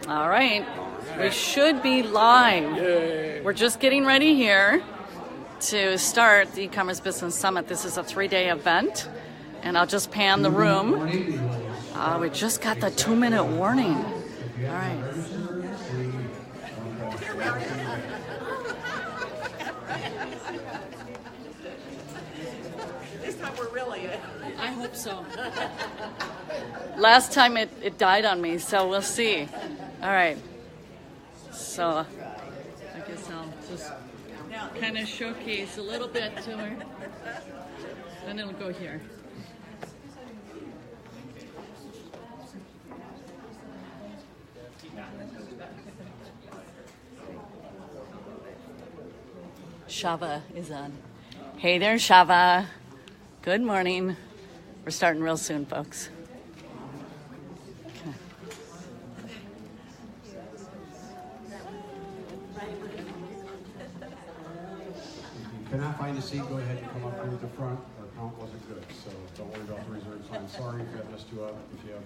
All right, we should be live. Yay. We're just getting ready here to start the E-commerce Business Summit. This is a 3-day event, and I'll just pan the room. We just got the 2-minute warning. All right. This time we're really in. I hope so. Last time it died on me, so we'll see. All right. So I guess I'll just kind of showcase a little bit to her. Then it'll go here. Shava is on. Hey there, Shava. Good morning. We're starting real soon, folks. Okay. If you cannot find a seat, go ahead and come up here at the front. Our count wasn't good, so don't worry about the reserves. I'm sorry if that messed you up. If you have,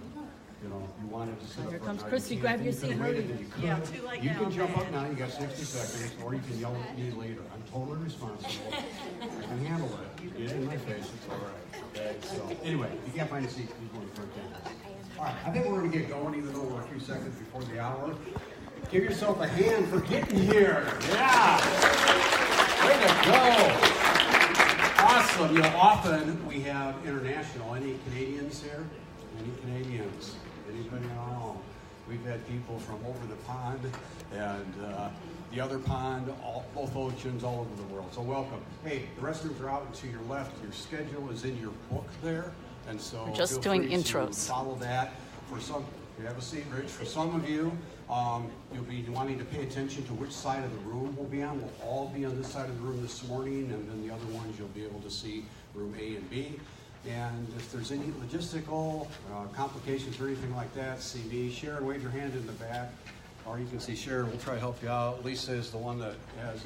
you wanted to sit up Here front. comes Christy. Grab your seat. Hurry. Yeah, too late You now, can jump up man. now. You got 60 seconds, or you can yell at me later. I'm totally responsible. I can handle it. You get it in my face. It's all right. Okay. So anyway, if you can't find a seat, please go to the front desk. All right. I think we're going to get going, even though we're a few seconds before the hour. Give yourself a hand for getting here. Yeah. Way to go. Awesome. Often we have international. Any Canadians here? Any Canadians? Anybody at all? We've had people from over the pond and the other pond, both oceans, all over the world. So welcome. Hey, the restrooms are out and to your left. Your schedule is in your book there. And so We're just feel doing free to intros. follow that. For some, you have a seat, Rich. For some of you, you'll be wanting to pay attention to which side of the room we'll be on. We'll all be on this side of the room this morning, and then the other ones you'll be able to see room A and B. And if there's any logistical complications or anything like that, see me. Sharon, wave your hand in the back. Or you can see Sharon, we'll try to help you out. Lisa is the one that has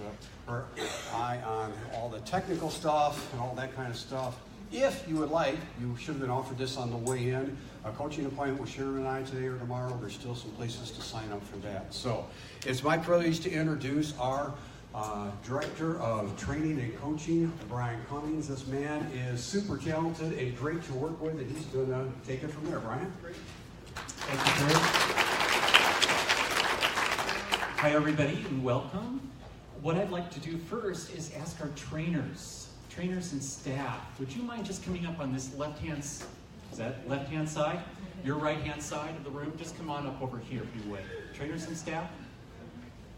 her eye on all the technical stuff and all that kind of stuff. If you would like, you should have been offered this on the way in, a coaching appointment with Sharon and I today or tomorrow. There's still some places to sign up for that. So it's my privilege to introduce our Director of Training and Coaching, Brian Cummings. This man is super talented and great to work with, and he's going to take it from there. Brian? Thank you, Terry. Hi, everybody, and welcome. What I'd like to do first is ask our trainers and staff, would you mind just coming up on this left-hand side? Your right-hand side of the room? Just come on up over here, if you would. Trainers and staff?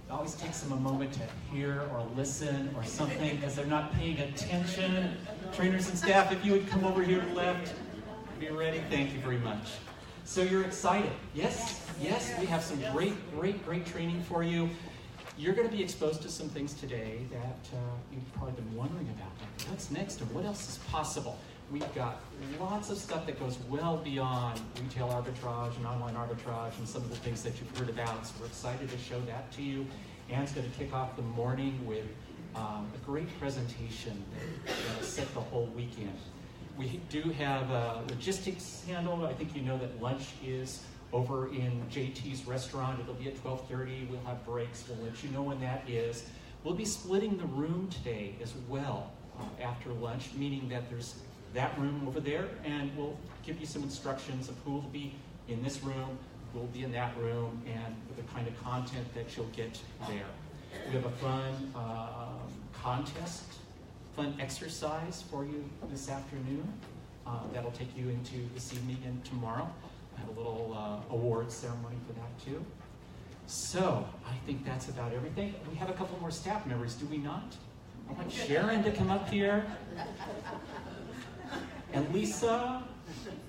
It always takes them a moment to hear or listen or something as they're not paying attention. Trainers and staff, if you would come over here to the left, be ready. Thank you very much. So you're excited. Yes, we have some great training for you. You're going to be exposed to some things today that you've probably been wondering about. Like, what's next and what else is possible? We've got lots of stuff that goes well beyond retail arbitrage and online arbitrage and some of the things that you've heard about. So we're excited to show that to you. Ann's going to kick off the morning with a great presentation that will set the whole weekend. We do have a logistics handle. I think you know that lunch is over in JT's restaurant. It'll be at 12:30. We'll have breaks. We'll let you know when that is. We'll be splitting the room today as well after lunch, meaning that there's that room over there, and we'll give you some instructions of who will be in this room, who will be in that room, and the kind of content that you'll get there. We have a fun contest, fun exercise for you this afternoon that'll take you into this evening and tomorrow. I have a little award ceremony for that too. So I think that's about everything. We have a couple more staff members, do we not? I want Sharon to come up here. And Lisa,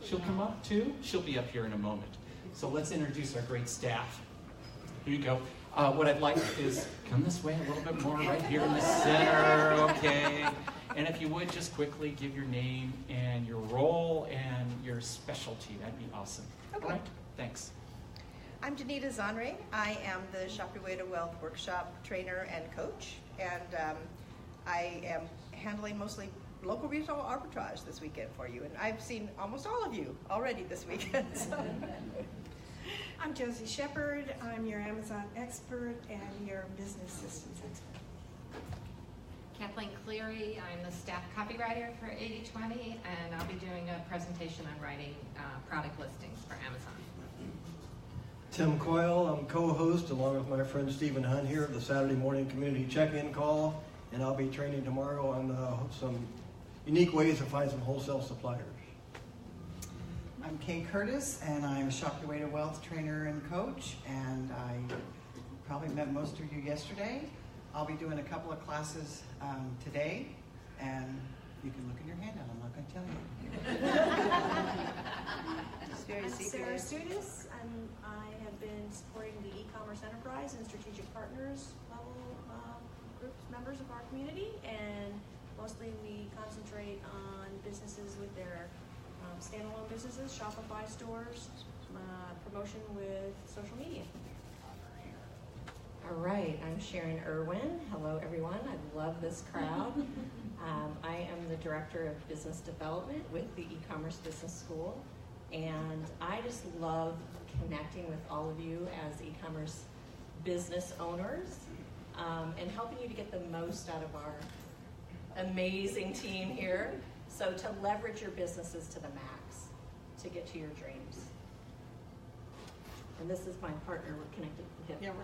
she'll come up too. She'll be up here in a moment. So let's introduce our great staff. Here you go. What I'd like is come this way a little bit more, right here in the center, okay? And if you would just quickly give your name and your role and your specialty, that'd be awesome. Okay. All right, thanks. I'm Danita Zonre. I am the Shop Your Way to Wealth workshop trainer and coach, and I am handling mostly local retail arbitrage this weekend for you, and I've seen almost all of you already this weekend. So. I'm Josie Shepard. I'm your Amazon expert and your business systems expert. Kathleen Cleary. I'm the staff copywriter for 80/20, and I'll be doing a presentation on writing product listings for Amazon. Tim Coyle, I'm co-host along with my friend Stephen Hunt here of the Saturday morning community check-in call, and I'll be training tomorrow on some unique ways to find some wholesale suppliers. I'm Kay Curtis, and I'm a Shop Your Way to Wealth trainer and coach, and I probably met most of you yesterday. I'll be doing a couple of classes today, and you can look in your handout. I'm not going to tell you. I'm Sarah Studis. I have been supporting the e-commerce enterprise and strategic partners level groups, members of our community, and mostly we concentrate on businesses with their standalone businesses, Shopify stores, promotion with social media. All right, I'm Sharon Irwin. Hello, everyone. I love this crowd. I am the Director of Business Development with the E-Commerce Business School, and I just love connecting with all of you as e-commerce business owners and helping you to get the most out of our amazing team here. So to leverage your businesses to the max to get to your dreams. And this is my partner. We're connected with him. Yeah,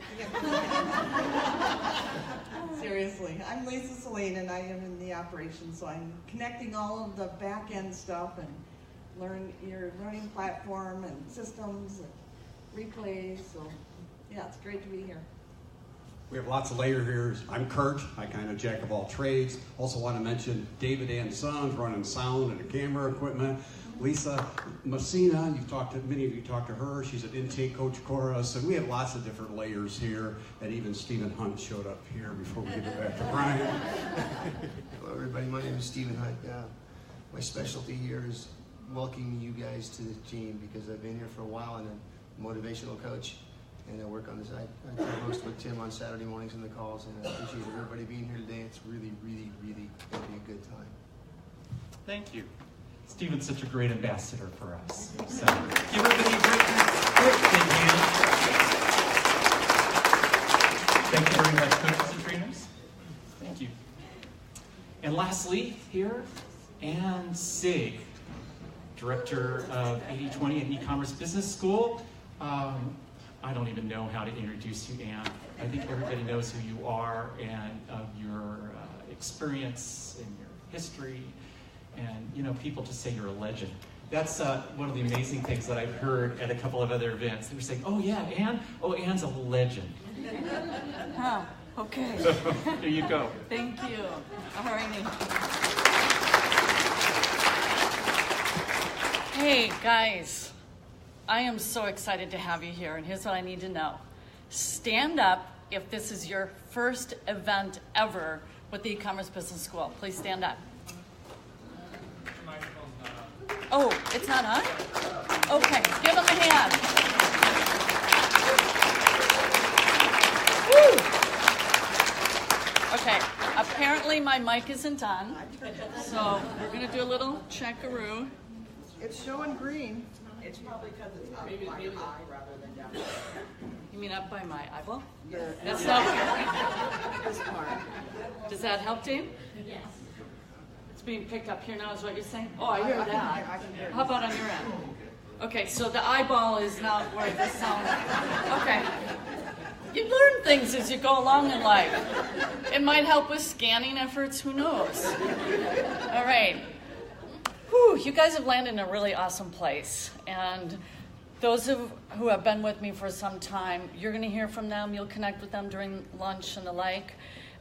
seriously. I'm Lisa Celine, and I am in the operations, so I'm connecting all of the back-end stuff and your learning platform and systems and replays. So, yeah, it's great to be here. We have lots of layers here. I'm Kurt. I kind of jack of all trades. Also want to mention David and Sons running sound and the camera equipment. Lisa Messina, many of you talked to her. She's an intake coach chorus. And we have lots of different layers here. And even Stephen Hunt showed up here before we get it back to Brian. Hello, everybody. My name is Stephen Hunt. My specialty here is welcoming you guys to the team because I've been here for a while and I'm a motivational coach. And I work on this. I co-host with Tim on Saturday mornings in the calls, and I appreciate everybody being here today. It's really, really, really going to be a good time. Thank you. Stephen's such a great ambassador for us. So give everybody a great big hand. Thank you very much, coaches and trainers. Thank you. And lastly, here, Ann Sieg, Director of 80/20 at E-Commerce Business School. I don't even know how to introduce you, Ann. I think everybody knows who you are and your experience and your history. And, you know, people just say you're a legend. That's one of the amazing things that I've heard at a couple of other events. They were saying, oh, yeah, Ann? Oh, Ann's a legend. Huh, okay. So, there you go. Thank you. All righty. Hey, guys. I am so excited to have you here, and here's what I need to know. Stand up if this is your first event ever with the E-Commerce Business School. Please stand up. Oh, it's not on? Okay, give them a hand. Woo! Okay, apparently my mic isn't on, so we're going to do a little checkaroo. It's showing green. It's probably because it's up by my eye rather than down. You mean up by my eyeball? Yeah. That's not This part. Does that help, Dave? Yes. It's being picked up here now is what you're saying? Oh, I hear I that. can hear it. How about on your end? Okay, so the eyeball is not where the sound. Okay. You learn things as you go along in life. It might help with scanning efforts, who knows? All right. Whew, you guys have landed in a really awesome place. And those who have been with me for some time, you're going to hear from them. You'll connect with them during lunch and the like.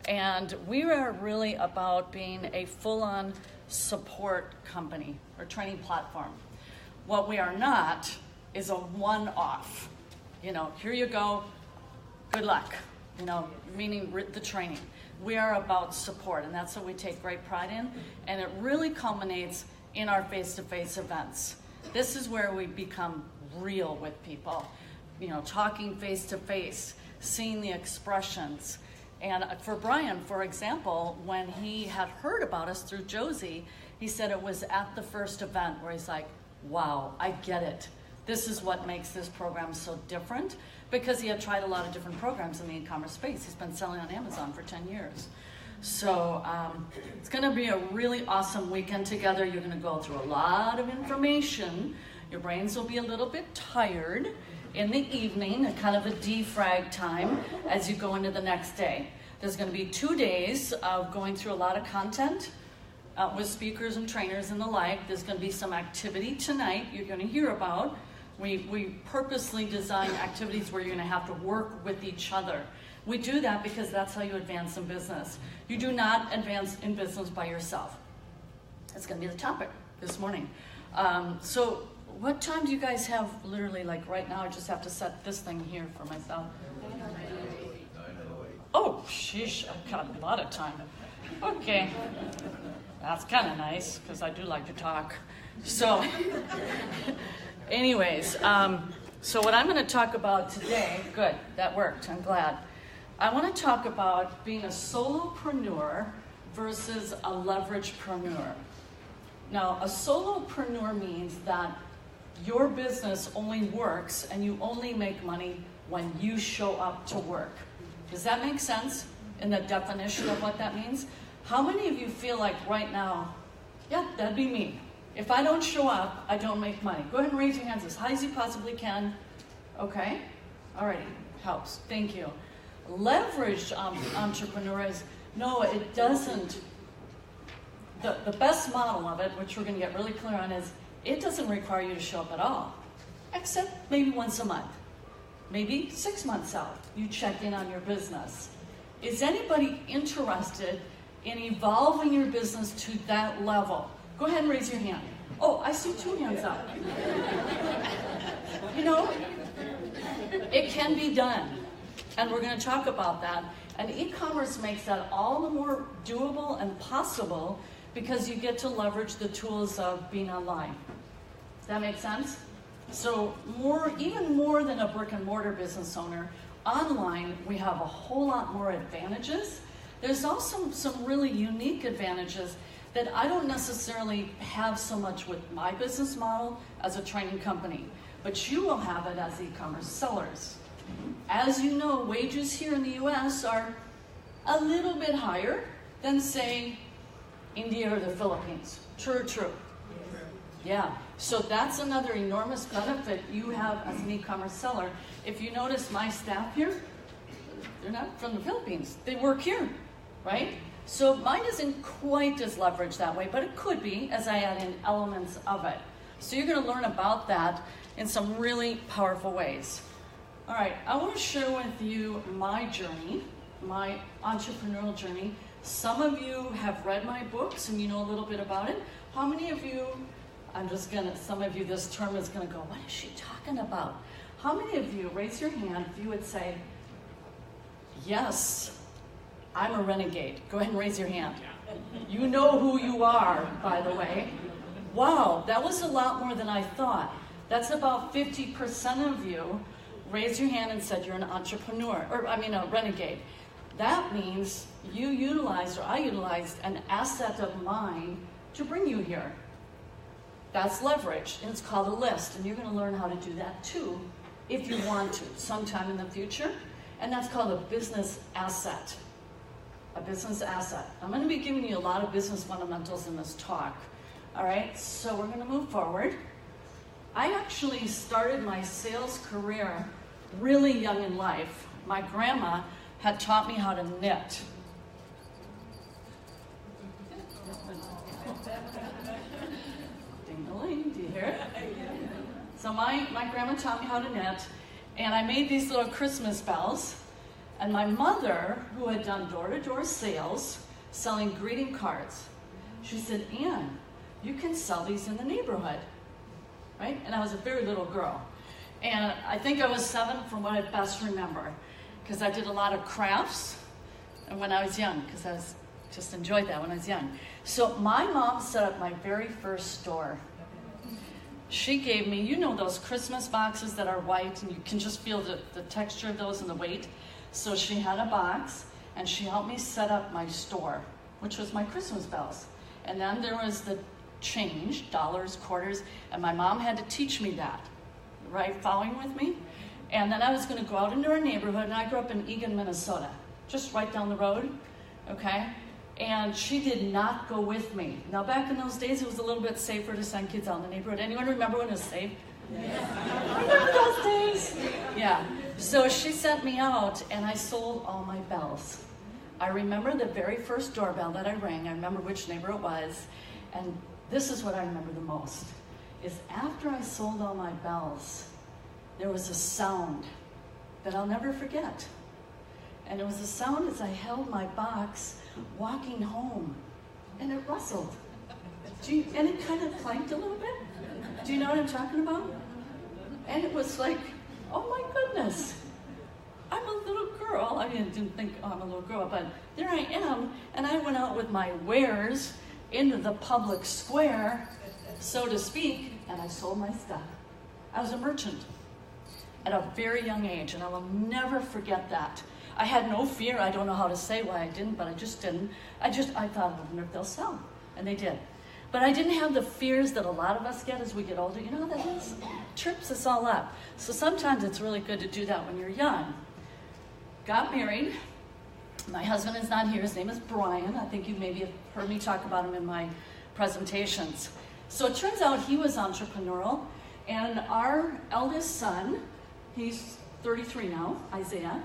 And we are really about being a full-on support company or training platform. What we are not is a one-off. You know, here you go, good luck, you know, meaning the training. We are about support, and that's what we take great pride in. And it really culminates in our face-to-face events. This is where we become real with people, you know, talking face-to-face, seeing the expressions. And for Brian, for example, when he had heard about us through Josie, he said it was at the first event where he's like, wow, I get it. This is what makes this program so different, because he had tried a lot of different programs in the e-commerce space. He's been selling on Amazon for 10 years. So it's going to be a really awesome weekend together. You're going to go through a lot of information. Your brains will be a little bit tired in the evening, a kind of a defrag time as you go into the next day. There's going to be 2 days of going through a lot of content with speakers and trainers and the like. There's going to be some activity tonight you're going to hear about. We purposely design activities where you're going to have to work with each other. We do that because that's how you advance in business. You do not advance in business by yourself. That's going to be the topic this morning. So what time do you guys have, literally, like right now? I just have to set this thing here for myself. Oh, sheesh, I've got a lot of time. Okay, that's kind of nice, because I do like to talk. So, anyways, so what I'm going to talk about today, good, that worked, I'm glad. I want to talk about being a solopreneur versus a leveragepreneur. Now, a solopreneur means that your business only works and you only make money when you show up to work. Does that make sense in the definition of what that means? How many of you feel like right now, yeah, that'd be me. If I don't show up, I don't make money. Go ahead and raise your hands as high as you possibly can. Okay? Alrighty, helps. Thank you. Leveraged entrepreneurs, no, it doesn't. The best model of it, which we're going to get really clear on, is it doesn't require you to show up at all, except maybe once a month. Maybe 6 months out, you check in on your business. Is anybody interested in evolving your business to that level? Go ahead and raise your hand. Oh, I see 2 hands up. You know, it can be done. And we're going to talk about that. And e-commerce makes that all the more doable and possible because you get to leverage the tools of being online. Does that make sense? So even more than a brick and mortar business owner, online we have a whole lot more advantages. There's also some really unique advantages that I don't necessarily have so much with my business model as a training company, but you will have it as e-commerce sellers. As you know, wages here in the US are a little bit higher than, say, India or the Philippines. True or true? Yeah, so that's another enormous benefit you have as an e-commerce seller. If you notice my staff here, they're not from the Philippines. They work here, right? So mine isn't quite as leveraged that way, but it could be as I add in elements of it. So you're going to learn about that in some really powerful ways. All right, I want to share with you my journey, my entrepreneurial journey. Some of you have read my books and you know a little bit about it. How many of you, some of you, this term is going to go, what is she talking about? How many of you, raise your hand if you would say, yes, I'm a renegade. Go ahead and raise your hand. You know who you are, by the way. Wow, that was a lot more than I thought. That's about 50% of you raised your hand and said you're an entrepreneur, a renegade. That means you utilized, or I utilized, an asset of mine to bring you here. That's leverage, and it's called a list, and you're going to learn how to do that too, if you want to, sometime in the future, and that's called a business asset. A business asset. I'm going to be giving you a lot of business fundamentals in this talk. All right, so we're going to move forward. I actually started my sales career really young in life. My grandma had taught me how to knit. Ding-a-ling, do you hear it? So my grandma taught me how to knit, and I made these little Christmas bells. And my mother, who had done door-to-door sales, selling greeting cards, she said, Ann, you can sell these in the neighborhood, right? And I was a very little girl. And I think I was 7 from what I best remember, because I did a lot of crafts and when I was young, because I just enjoyed that when I was young. So my mom set up my very first store. She gave me, you know those Christmas boxes that are white and you can just feel the texture of those and the weight? So she had a box, and she helped me set up my store, which was my Christmas bells. And then there was the change, dollars, quarters, and my mom had to teach me that. right, following with me. And then I was going to go out into our neighborhood, and I grew up in Eagan, Minnesota, just right down the road, okay? And she did not go with me. Now, back in those days, it was a little bit safer to send kids out in the neighborhood. Anyone remember when it was safe? Yeah. Remember those days? Yeah. So she sent me out, and I sold all my bells. I remember the very first doorbell that I rang. I remember which neighbor it was. And this is what I remember the most, is after I sold all my bells, there was a sound that I'll never forget. And it was a sound as I held my box walking home, and it rustled. And it kind of clanked a little bit. Do you know what I'm talking about? And it was like, oh my goodness, I'm a little girl. I mean, I didn't think, oh, I'm a little girl, but there I am, and I went out with my wares into the public square, so to speak, and I sold my stuff. I was a merchant at a very young age, and I will never forget that. I had no fear. I don't know how to say why I didn't, but I just didn't. I thought, I wonder if they'll sell, and they did. But I didn't have the fears that a lot of us get as we get older. You know how that is? Trips us all up. So sometimes it's really good to do that when you're young. Got married. My husband is not here. His name is Brian. I think you maybe have heard me talk about him in my presentations. So it turns out he was entrepreneurial, and our eldest son, he's 33 now, Isaiah,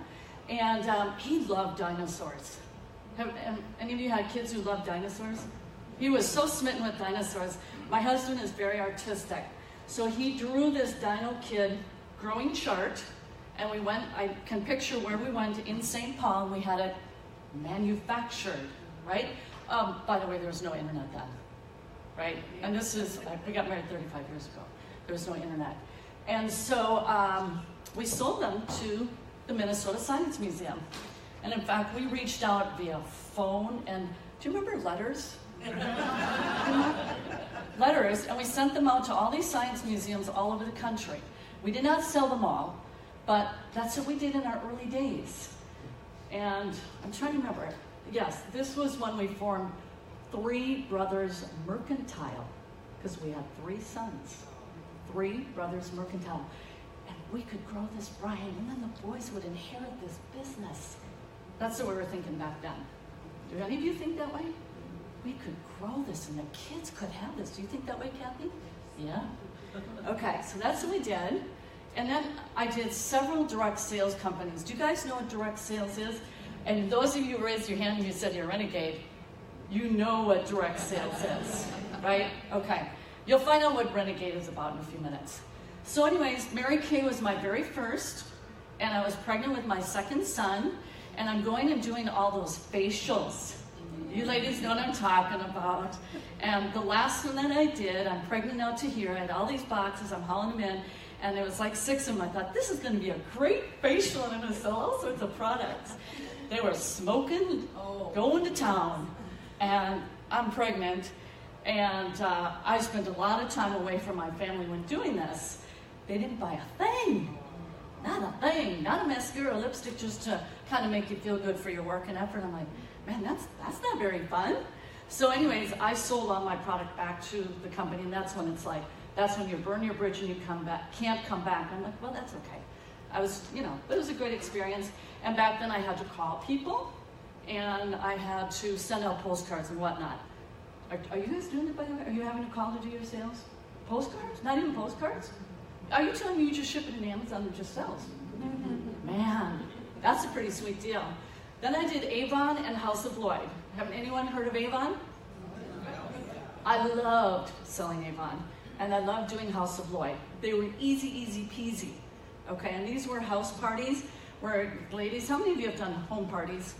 and he loved dinosaurs. Have any of you had kids who loved dinosaurs? He was so smitten with dinosaurs. My husband is very artistic. So he drew this Dino Kid growing chart, and we went, I can picture where we went in St. Paul, and we had it manufactured, right? By the way, there was no internet then, right? And this is, we got married 35 years ago. There was no internet. And so we sold them to the Minnesota Science Museum. And in fact, we reached out via phone, and do you remember letters? Letters, and we sent them out to all these science museums all over the country. We did not sell them all, but that's what we did in our early days. And I'm trying to remember. Yes, this was when we formed Three Brothers Mercantile, because we had 3 sons. Three Brothers Mercantile. And we could grow this, Brian, and then the boys would inherit this business. That's what we were thinking back then. Do any of you think that way? We could grow this and the kids could have this. Do you think that way, Kathy? Yeah? Okay, so that's what we did. And then I did several direct sales companies. Do you guys know what direct sales is? And those of you who raised your hand and you said you're a renegade, you know what direct sales is, right? Okay. You'll find out what renegade is about in a few minutes. So anyways, Mary Kay was my very first, and I was pregnant with my second son, and I'm going and doing all those facials. You ladies know what I'm talking about. And the last one that I did, I'm pregnant now to here, I had all these boxes, I'm hauling them in, and there was like 6 of them. I thought, this is gonna be a great facial, and I'm gonna sell all sorts of products. They were smoking, going to town, and I'm pregnant, and I spent a lot of time away from my family when doing this. They didn't buy a thing. Not a thing, not a mascara, lipstick, just to kind of make you feel good for your work and effort. I'm like, man, that's not very fun. So anyways, I sold all my product back to the company, and that's when it's like, that's when you burn your bridge and you can't come back. I'm like, well, that's okay. I was, but it was a great experience. And back then I had to call people, and I had to send out postcards and whatnot. Are you guys doing it, by the way? Are you having a call to do your sales? Postcards? Not even postcards? Are you telling me you just ship it in Amazon and just sells? Man, that's a pretty sweet deal. Then I did Avon and House of Lloyd. Haven't anyone heard of Avon? I loved selling Avon, and I loved doing House of Lloyd. They were easy, easy peasy. Okay, and these were house parties where, ladies, how many of you have done home parties?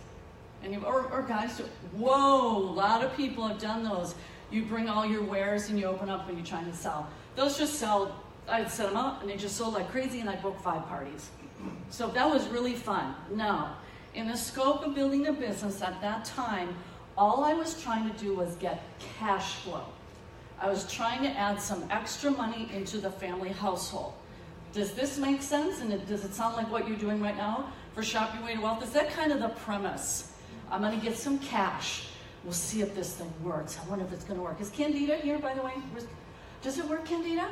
Or guys, whoa, a lot of people have done those. You bring all your wares and you open up and you're trying to sell. Those just sell, I'd set them up and they just sold like crazy, and I booked 5 parties. So that was really fun. Now, in the scope of building a business at that time, all I was trying to do was get cash flow. I was trying to add some extra money into the family household. Does this make sense? And does it sound like what you're doing right now for Shop Your Way to Wealth? Is that kind of the premise? I'm going to get some cash. We'll see if this thing works. I wonder if it's going to work. Is Candida here, by the way? Does it work, Candida?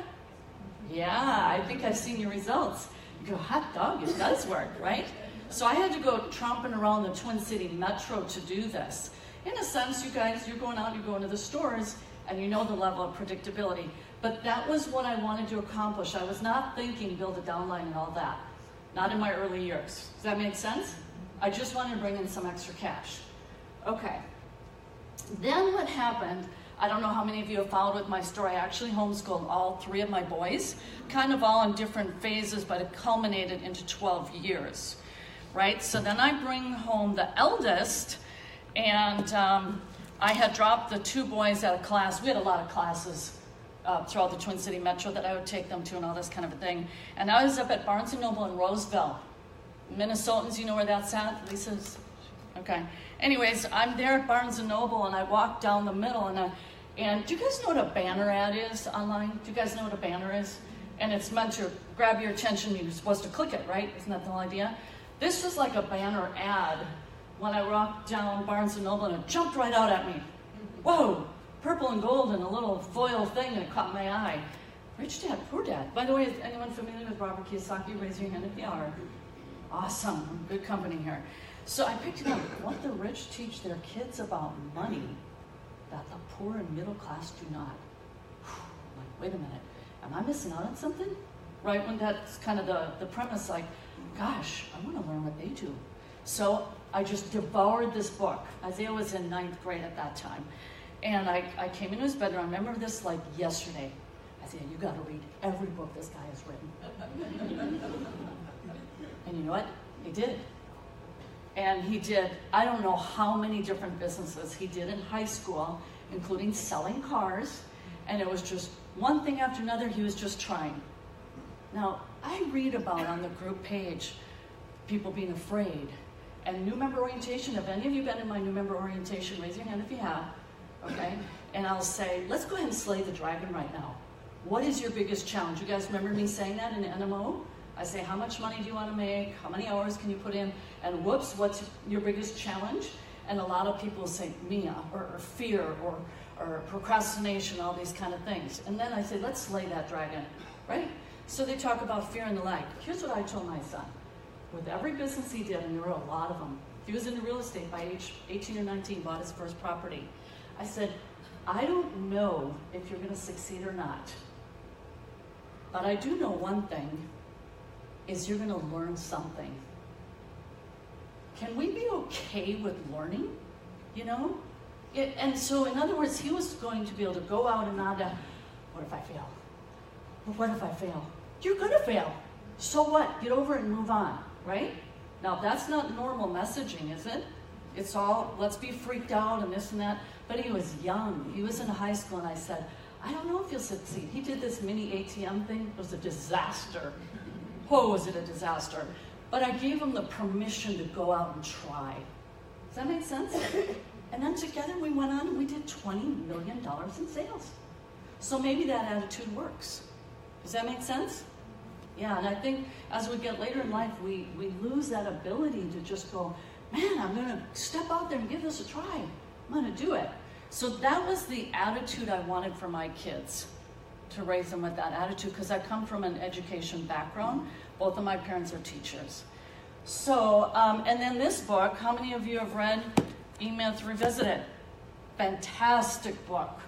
Yeah, I think I've seen your results. You go, hot dog, it does work, right? So I had to go tromping around the Twin City Metro to do this. In a sense, you guys, you're going out, you're going to the stores, and you know the level of predictability. But that was what I wanted to accomplish. I was not thinking build a downline and all that. Not in my early years. Does that make sense? I just wanted to bring in some extra cash. Okay. Then what happened, I don't know how many of you have followed with my story. I actually homeschooled all 3 of my boys, kind of all in different phases, but it culminated into 12 years, right? So then I bring home the eldest, and I had dropped the 2 boys out of class. We had a lot of classes throughout the Twin City Metro that I would take them to and all this kind of a thing. And I was up at Barnes & Noble in Roseville. Minnesotans, you know where that's at? Lisa's? Okay. Anyways, I'm there at Barnes & Noble, and I walk down the middle, and do you guys know what a banner ad is online? Do you guys know what a banner is? And it's meant to grab your attention. You're supposed to click it, right? Isn't that the whole idea? This was like a banner ad when I walked down Barnes & Noble, and it jumped right out at me. Whoa, purple and gold and a little foil thing, and it caught my eye. Rich Dad, Poor Dad. By the way, is anyone familiar with Robert Kiyosaki? Raise your hand if you are. Awesome, good company here. So I picked it up. What the rich teach their kids about money that the poor and middle class do not. Like, wait a minute, am I missing out on something? Right, when that's kind of the premise, like, gosh, I want to learn what they do. So I just devoured this book. Isaiah was in 9th grade at that time. And I came into his bedroom. I remember this like yesterday. Isaiah, you got to read every book this guy has written. And you know what? He did. And he did, I don't know how many different businesses he did in high school, including selling cars. And it was just one thing after another, he was just trying. Now, I read about on the group page, people being afraid. And new member orientation, have any of you been in my new member orientation? Raise your hand if you have, okay? And I'll say, let's go ahead and slay the dragon right now. What is your biggest challenge? You guys remember me saying that in NMO? I say, how much money do you want to make? How many hours can you put in? And whoops, what's your biggest challenge? And a lot of people say Mia, or fear, or procrastination, all these kind of things. And then I say, let's slay that dragon, right? So they talk about fear and the like. Here's what I told my son. With every business he did, and there were a lot of them, he was into real estate by age 18 or 19, bought his first property. I said, I don't know if you're going to succeed or not, but I do know one thing, is you're going to learn something. Can we be okay with learning? You know? And so, in other words, he was going to be able to go out and not, what if I fail? Well, what if I fail? You're going to fail. So what? Get over it and move on, right? Now, that's not normal messaging, is it? It's all, let's be freaked out and this and that. But he was young. He was in high school, and I said, I don't know if you'll succeed. He did this mini ATM thing. It was a disaster. Oh, was it a disaster? But I gave him the permission to go out and try. Does that make sense? And then together we went on and we did $20 million in sales. So maybe that attitude works. Does that make sense? Yeah, and I think as we get later in life, we lose that ability to just go, man, I'm going to step out there and give this a try. I'm going to do it. So that was the attitude I wanted for my kids, to raise them with that attitude, because I come from an education background. Both of my parents are teachers. So, and then this book, how many of you have read E-Myth Revisited? Fantastic book.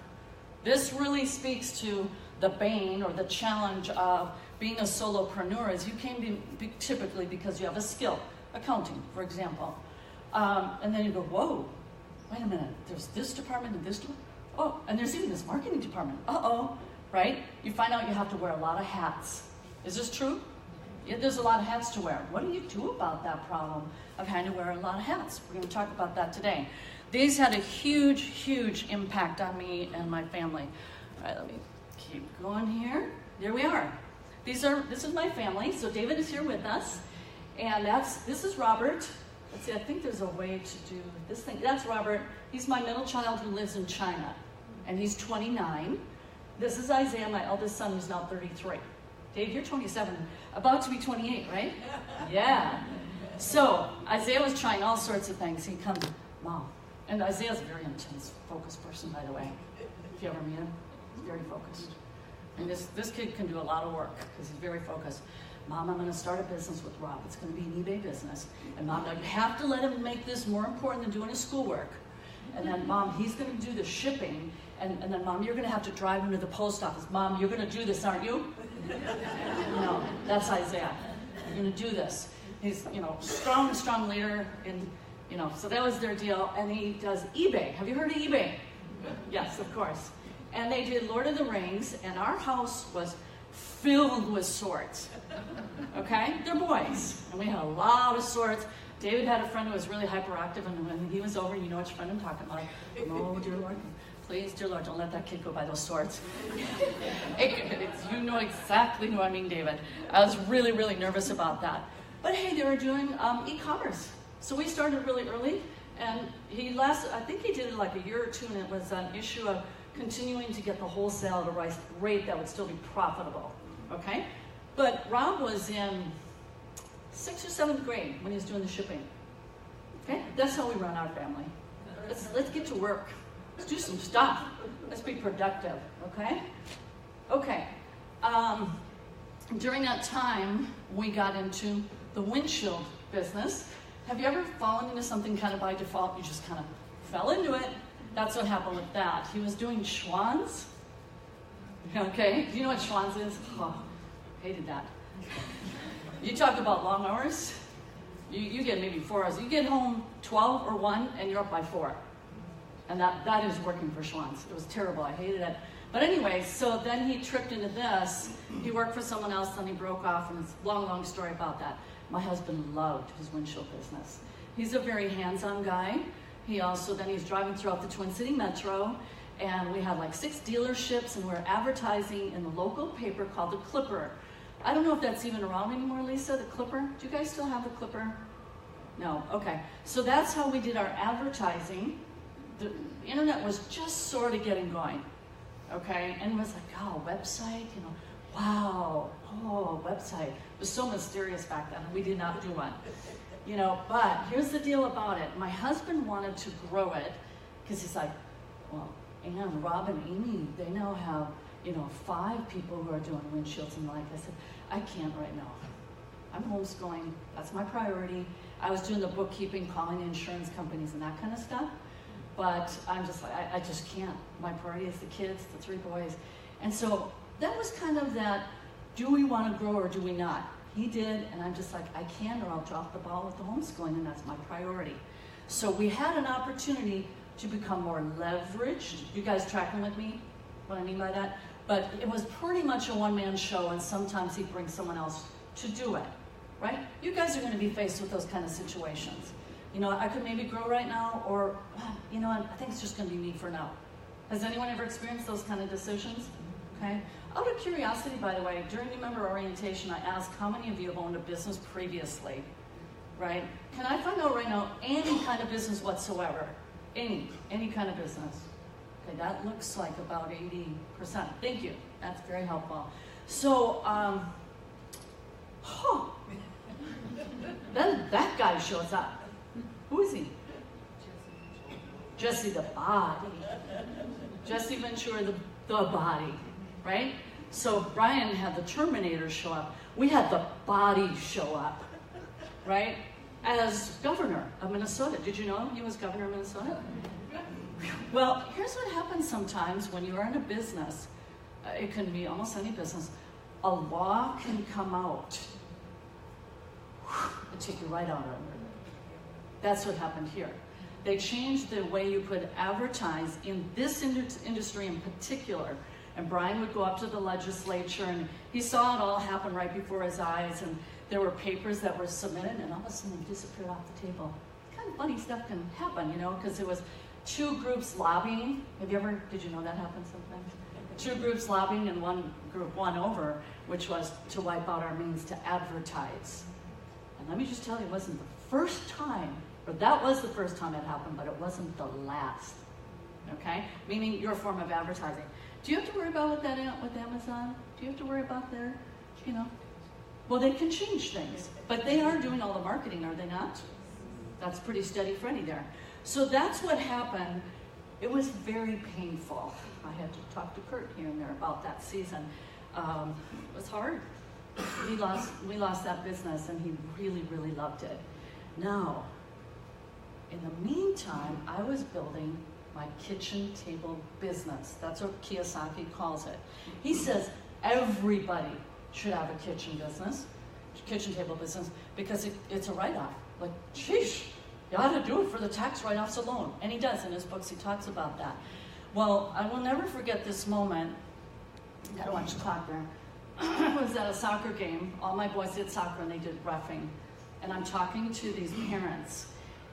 This really speaks to the bane or the challenge of being a solopreneur, is you can be typically because you have a skill, accounting, for example. And then you go, whoa, wait a minute, there's this department and this department. Oh, and there's even this marketing department. Uh-oh, right? You find out you have to wear a lot of hats. Is this true? Yeah, there's a lot of hats to wear. What do you do about that problem of having to wear a lot of hats? We're going to talk about that today. These had a huge, huge impact on me and my family. All right, let me keep going here. There we are. This is my family. So David is here with us. And this is Robert. Let's see, I think there's a way to do this thing. That's Robert. He's my middle child who lives in China. And he's 29. This is Isaiah, my eldest son, who's now 33. Dave, you're 27, about to be 28, right? Yeah. So Isaiah was trying all sorts of things. He comes, Mom. And Isaiah's a very intense, focused person, by the way. If you ever meet him, he's very focused. And this kid can do a lot of work because he's very focused. Mom, I'm going to start a business with Rob. It's going to be an eBay business. And Mom, you have to let him make this more important than doing his schoolwork. And then Mom, he's going to do the shipping. And then Mom, you're going to have to drive him to the post office. Mom, you're going to do this, aren't you? No, that's Isaiah. You're going to do this. He's, strong leader. And, so that was their deal. And he does eBay. Have you heard of eBay? Yes, of course. And they did Lord of the Rings. And our house was filled with swords. Okay? They're boys. And we had a lot of swords. David had a friend who was really hyperactive, and when he was over, you know which friend I'm talking about. Oh, dear Lord. Please, dear Lord, don't let that kid go by those swords. You know exactly who I mean, David. I was really, really nervous about that. But hey, they were doing e-commerce. So we started really early, and I think he did it like a year or two, and it was an issue of continuing to get the wholesale at a rate that would still be profitable, okay? But Rob was in 6th or 7th grade when he was doing the shipping, okay? That's how we run our family. Let's get to work. Let's do some stuff. Let's be productive, okay? Okay. During that time, we got into the windshield business. Have you ever fallen into something kind of by default? You just kind of fell into it. That's what happened with that. He was doing Schwann's. Okay, do you know what Schwann's is? Oh, hated that. You talk about long hours. You get maybe 4 hours. You get home 12 or 1, and you're up by 4. And that is working for Schwann's. It was terrible. I hated it. But anyway, so then he tripped into this. He worked for someone else, then he broke off, and it's a long, long story about that. My husband loved his windshield business. He's a very hands-on guy. He's driving throughout the Twin City Metro, and we have like 6 dealerships, and we're advertising in the local paper called The Clipper. I don't know if that's even around anymore, Lisa, The Clipper. Do you guys still have The Clipper? No, okay. So that's how we did our advertising. The internet was just sort of getting going, okay? And it was like, oh, website, wow, oh, website. It was so mysterious back then. We did not do one. But here's the deal about it. My husband wanted to grow it because he's like, well, Ann, Rob, and Amy, they now have, 5 people who are doing windshields and like. I said, I can't right now. I'm homeschooling. That's my priority. I was doing the bookkeeping, calling insurance companies and that kind of stuff. But I'm just like, I just can't. My priority is the kids, the 3 boys. And so that was kind of that, do we want to grow or do we not? He did, and I'm just like, I can or I'll drop the ball with the homeschooling, and that's my priority. So we had an opportunity to become more leveraged. You guys tracking with me? What I mean by that? But it was pretty much a one-man show, and sometimes he'd bring someone else to do it, right? You guys are going to be faced with those kind of situations. I could maybe grow right now, or, I think it's just going to be me for now. Has anyone ever experienced those kind of decisions? Okay. Out of curiosity, by the way, during the member orientation, I asked how many of you have owned a business previously, right? Can I find out right now any kind of business whatsoever? Any kind of business. Okay, that looks like about 80%. Thank you. That's very helpful. So, then that guy shows up. Who is he? Jesse the body. Jesse Ventura, the body, right? So Brian had the Terminator show up. We had the body show up, right? As governor of Minnesota. Did you know he was governor of Minnesota? Well, here's what happens sometimes when you're in a business. It can be almost any business. A law can come out and take you right out of it. That's what happened here. They changed the way you could advertise in this industry in particular. And Brian would go up to the legislature, and he saw it all happen right before his eyes, and there were papers that were submitted, and all of a sudden they disappeared off the table. Kind of funny stuff can happen, because it was 2 groups lobbying. Did you know that happens sometimes? 2 groups lobbying, and one group won over, which was to wipe out our means to advertise. And let me just tell you, it wasn't the first time, or that was the first time it happened, but it wasn't the last, okay? Meaning your form of advertising. Do you have to worry about that with Amazon? Do you have to worry about their, Well, they can change things, but they are doing all the marketing, are they not? That's pretty steady Freddy there. So that's what happened it was very painful. I had to talk to Kurt here and there about that season. It was hard. We lost that business, and he really, really loved it. Now, in the meantime, I was building my kitchen table business. That's what Kiyosaki calls it. He says everybody should have a kitchen table business, because it's a write-off. Like, sheesh, you ought to do it for the tax write-offs alone. And he does. In his books, he talks about that. Well, I will never forget this moment. Gotta watch the clock there. I was at a soccer game. All my boys did soccer, and they did reffing. And I'm talking to these parents,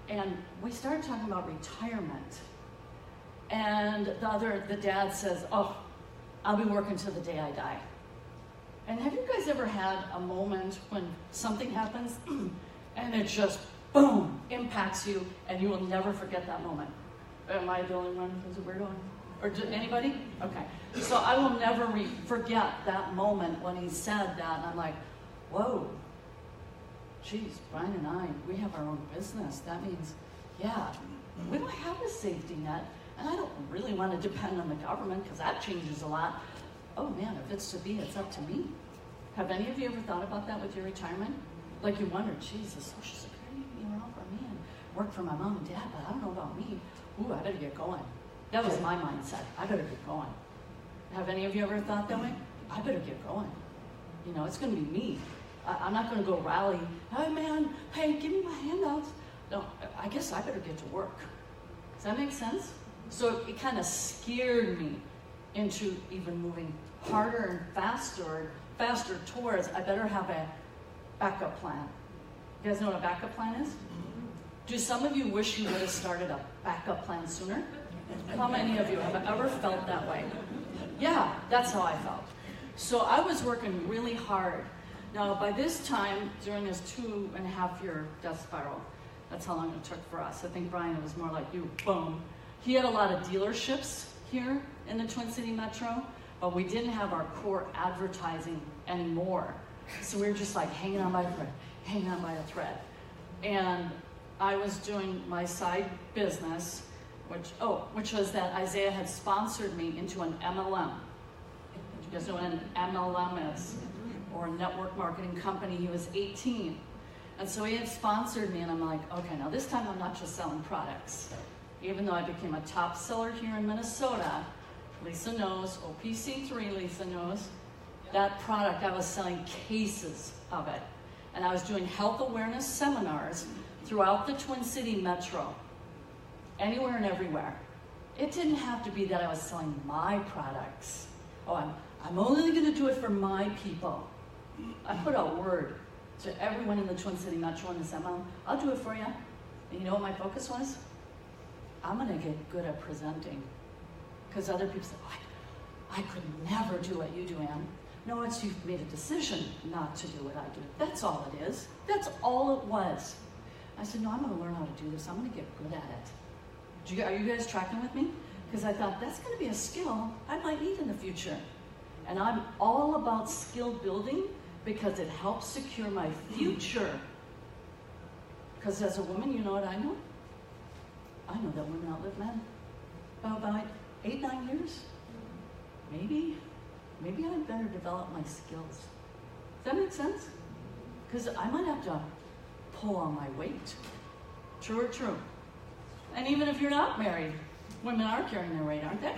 and we started talking about retirement. And the dad says, oh, I'll be working till the day I die. And have you guys ever had a moment when something happens and it just, boom, impacts you, and you will never forget that moment? Am I the only one who's a weirdo? Or anybody? Okay. So I will never forget that moment when he said that, and I'm like, whoa, geez, Brian and I, we have our own business. That means, yeah, we don't have a safety net, and I don't really want to depend on the government, because that changes a lot. Oh man, if it's to be, it's up to me. Have any of you ever thought about that with your retirement? Like, you wonder, Jesus, Social Security, all for me, and work for my mom and dad, but I don't know about me. Ooh, I better get going. That was my mindset. I better get going. Have any of you ever thought that way? I better get going. It's going to be me. I'm not going to go rally. Hey, man, hey, give me my handouts. No, I guess I better get to work. Does that make sense? So it kind of scared me into even moving harder and faster towards, I better have a backup plan. You guys know what a backup plan is? Do some of you wish you would have started a backup plan sooner? How many of you have ever felt that way? Yeah, that's how I felt. So I was working really hard. Now, by this time, during this 2.5-year death spiral, that's how long it took for us. I think Brian, it was more like you, boom. He had a lot of dealerships here in the Twin City Metro, but we didn't have our core advertising anymore. So we were just like hanging on by a thread. And I was doing my side business, which was that Isaiah had sponsored me into an MLM. Do you guys know what an MLM is? Or a network marketing company. He was 18. And so he had sponsored me, and I'm like, okay, now this time I'm not just selling products. Even though I became a top seller here in Minnesota, Lisa knows, OPC3, Lisa knows, that product, I was selling cases of it. And I was doing health awareness seminars throughout the Twin City Metro, anywhere and everywhere. It didn't have to be that I was selling my products. Oh, I'm only gonna do it for my people. I put out word to everyone in the Twin City Metro and the MLM, I'll do it for you. And you know what my focus was? I'm gonna get good at presenting. Because other people say, oh, I could never do what you do, Ann. No, it's you've made a decision not to do what I do. That's all it is. That's all it was. I said, no, I'm gonna learn how to do this. I'm gonna get good at it. Are you guys tracking with me? Because I thought, that's gonna be a skill I might need in the future. And I'm all about skill building because it helps secure my future. Because as a woman, you know what I know? I know that women outlive men. About 8-9 years. Maybe I better develop my skills. Does that make sense? Because I might have to pull on my weight. True or true? And even if you're not married, women are carrying their weight, aren't they?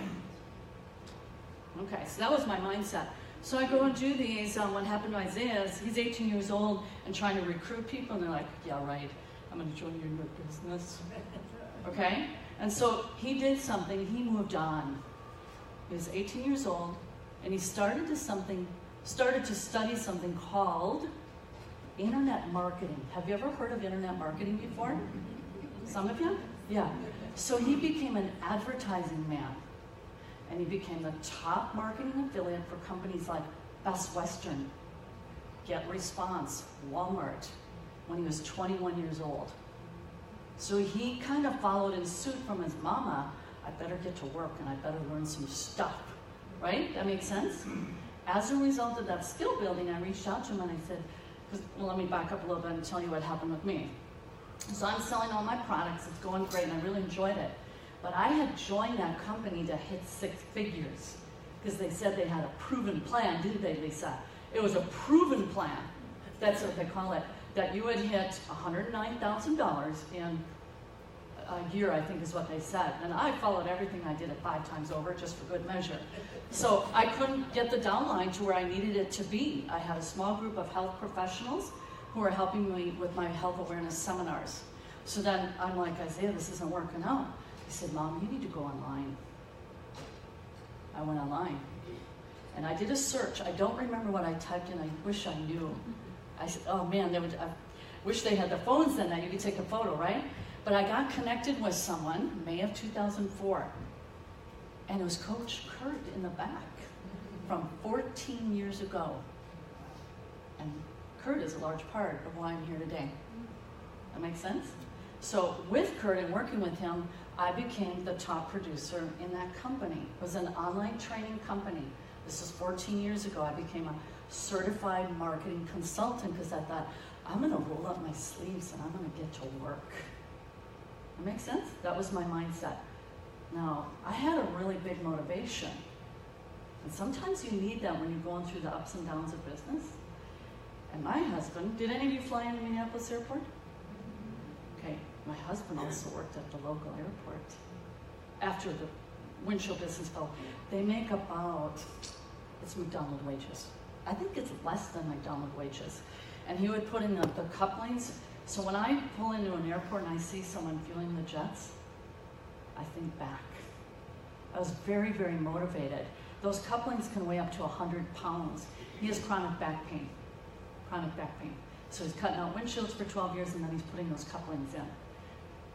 Okay, so that was my mindset. So I go and do these. What happened to Isaiah is he's 18 years old and trying to recruit people, and they're like, yeah, right, I'm going to join you in your business. Okay? And so he did something. He moved on. He was 18 years old, and he started to study something called internet marketing. Have you ever heard of internet marketing before? Some of you? Yeah. So he became an advertising man. And he became the top marketing affiliate for companies like Best Western, Get Response, Walmart, when he was 21 years old. So he kind of followed in suit from his mama. I better get to work and I better learn some stuff, right? That makes sense? As a result of that skill building, I reached out to him and I said, well, let me back up a little bit and tell you what happened with me. So I'm selling all my products, it's going great, and I really enjoyed it. But I had joined that company to hit 6 figures because they said they had a proven plan, didn't they, Lisa? It was a proven plan. That's what they call it. That you would hit $109,000 in a year, I think is what they said. And I followed everything I did it 5 times over just for good measure. So I couldn't get the downline to where I needed it to be. I had a small group of health professionals who were helping me with my health awareness seminars. So then I'm like, Isaiah, this isn't working out. He said, Mom, you need to go online. I went online. And I did a search. I don't remember what I typed in. I wish I knew. I said, oh man, I wish they had the phones then that you could take a photo, right? But I got connected with someone, May of 2004. And it was Coach Kurt in the back from 14 years ago. And Kurt is a large part of why I'm here today. That makes sense? So with Kurt and working with him, I became the top producer in that company. It was an online training company. This was 14 years ago. I became a certified marketing consultant because I thought, I'm going to roll up my sleeves and I'm going to get to work. That makes sense? That was my mindset. Now, I had a really big motivation. And sometimes you need that when you're going through the ups and downs of business. And my husband, did any of you fly into Minneapolis Airport? Okay, my husband also worked at the local airport. After the windshield business fell, they make about, it's McDonald's wages. I think it's less than McDonald's wages. And he would put in the couplings. So when I pull into an airport and I see someone fueling the jets, I think back. I was very, very motivated. Those couplings can weigh up to 100 pounds. He has chronic back pain. Chronic back pain. So he's cutting out windshields for 12 years and then he's putting those couplings in.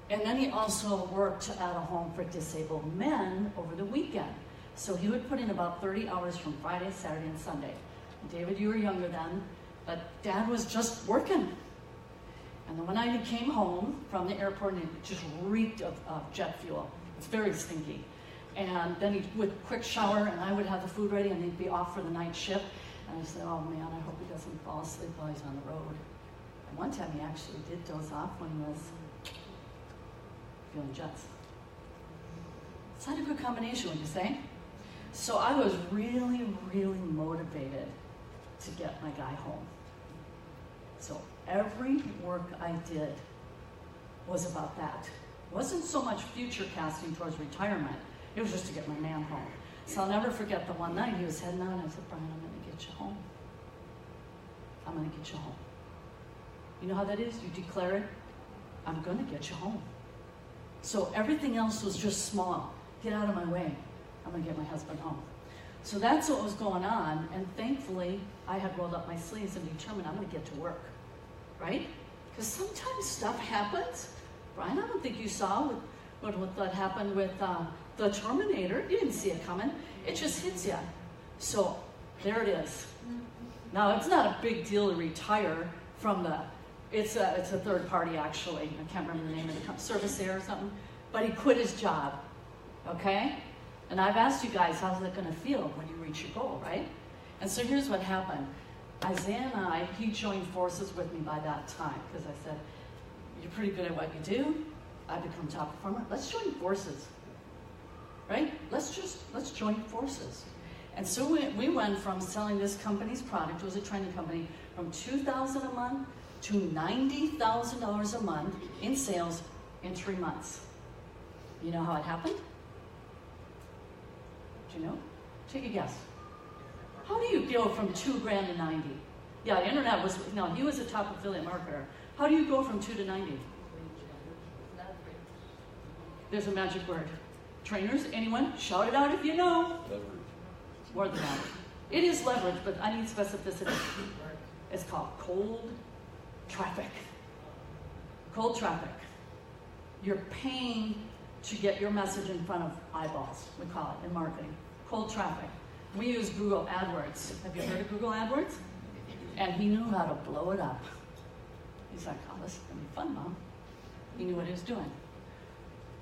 And then he also worked at a home for disabled men over the weekend. So he would put in about 30 hours from Friday, Saturday, and Sunday. David, you were younger then, but Dad was just working. And then when I came home from the airport, and it just reeked of jet fuel. It's very stinky. And then he would quick shower, and I would have the food ready, and he'd be off for the night shift. And I said, oh man, I hope he doesn't fall asleep while he's on the road. And one time he actually did doze off when he was fueling jets. It's not a good combination, would you say? So I was really, really motivated to get my guy home. So every work I did was about that. It wasn't so much future casting towards retirement. It was just to get my man home. So I'll never forget the one night he was heading out and I said, Brian, I'm going to get you home. I'm going to get you home. You know how that is? You declare it, I'm going to get you home. So everything else was just small. Get out of my way. I'm going to get my husband home. So that's what was going on, and thankfully, I had rolled up my sleeves and determined I'm going to get to work, right? Because sometimes stuff happens. Brian, I don't think you saw what happened with the Terminator. You didn't see it coming. It just hits you. So there it is. Now, it's not a big deal to retire from it's a third party, actually. I can't remember the name of the company, Service Air or something. But he quit his job, okay? And I've asked you guys, how's it going to feel when you reach your goal, right? And so here's what happened. Isaiah and he joined forces with me by that time because I said, you're pretty good at what you do. I become top performer. Let's join forces, right? Let's join forces. And so we went from selling this company's product, it was a training company, from $2,000 a month to $90,000 a month in sales in 3 months. You know how it happened? Do you know? Take a guess. How do you go from $2,000 to 90? Yeah, the internet was, no, he was a top affiliate marketer. How do you go from 2 to 90? There's a magic word. Trainers, anyone? Shout it out if you know. Leverage. More than that. It is leverage, but I need specificity. It's called cold traffic. Cold traffic. You're paying to get your message in front of eyeballs, we call it in marketing. Cold traffic. We use Google AdWords. Have you heard of Google AdWords? And he knew how to blow it up. He's like, oh, this is going to be fun, Mom. He knew what he was doing.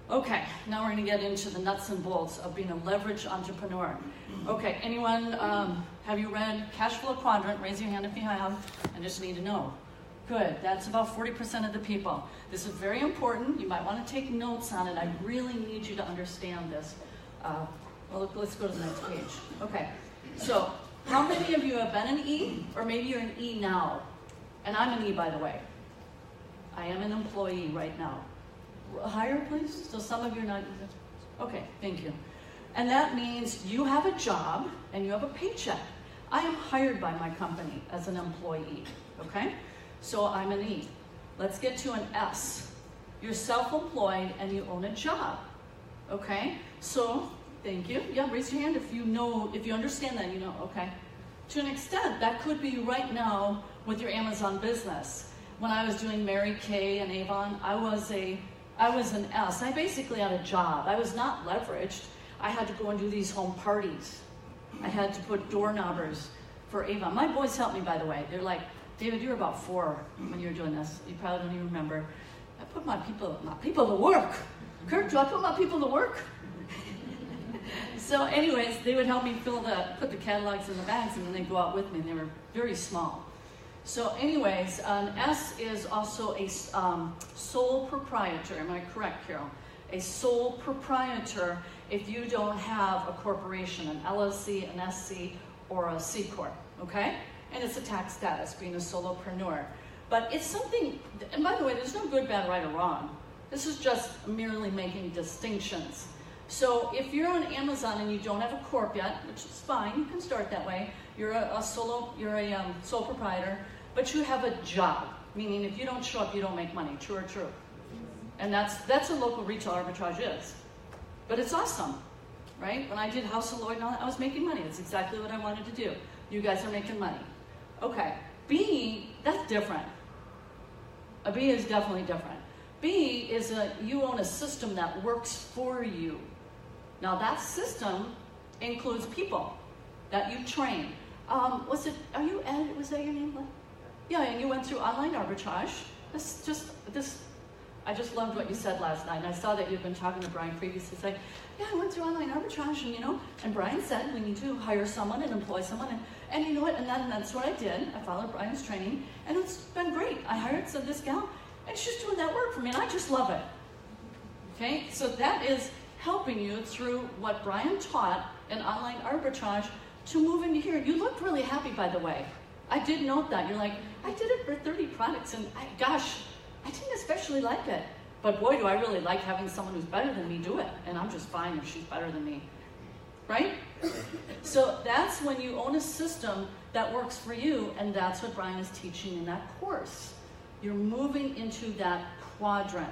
Okay, now we're going to get into the nuts and bolts of being a leverage entrepreneur. Okay, anyone, have you read Cash Flow Quadrant? Raise your hand if you have. I just need to know. Good, that's about 40% of the people. This is very important. You might want to take notes on it. I really need you to understand this. Well, let's go to the next page. Okay, so how many of you have been an E, or maybe you're an E now? And I'm an E, by the way. I am an employee right now. Higher, please? So some of you are not, okay, thank you. And that means you have a job and you have a paycheck. I am hired by my company as an employee, okay? So I'm an E. Let's get to an S. You're self-employed and you own a job, okay? So, thank you. Yeah, raise your hand if you know, if you understand that, you know, okay? To an extent, that could be right now with your Amazon business. When I was doing Mary Kay and Avon, I was an S. I basically had a job. I was not leveraged. I had to go and do these home parties. I had to put doorknobbers for Avon. My boys helped me, by the way. They're like, David, you were about 4 when you were doing this. You probably don't even remember. I put my people to work. Kurt, do I put my people to work? So anyways, they would help me put the catalogs in the bags, and then they'd go out with me, and they were very small. So anyways, an S is also a sole proprietor. Am I correct, Carol? A sole proprietor if you don't have a corporation, an LLC, an SC, or a C Corp, okay? And it's a tax status, being a solopreneur. But it's something, and by the way, there's no good, bad, right, or wrong. This is just merely making distinctions. So if you're on Amazon and you don't have a corp yet, which is fine, you can start that way. You're a sole proprietor, but you have a job, meaning if you don't show up, you don't make money. True or true? And that's what local retail arbitrage is. But it's awesome, right? When I did House of Lloyd and all that, I was making money. That's exactly what I wanted to do. You guys are making money. Okay, B, that's different. A B is definitely different. B is you own a system that works for you. Now that system includes people that you train. Was that your name? Yeah, and you went through online arbitrage. I just loved what you said last night, and I saw that you've been talking to Brian previously, saying, yeah, I went through online arbitrage, and and Brian said we need to hire someone and employ someone, and you know what, and that's what I did. I followed Brian's training, and it's been great. I hired this gal, and she's doing that work for me, and I just love it. Okay, so that is helping you through what Brian taught in online arbitrage to move into here. You looked really happy, by the way. I did note that. You're like, I did it for 30 products, and gosh, I didn't especially like it. But boy, do I really like having someone who's better than me do it. And I'm just fine if she's better than me. Right? So that's when you own a system that works for you, and that's what Brian is teaching in that course. You're moving into that quadrant.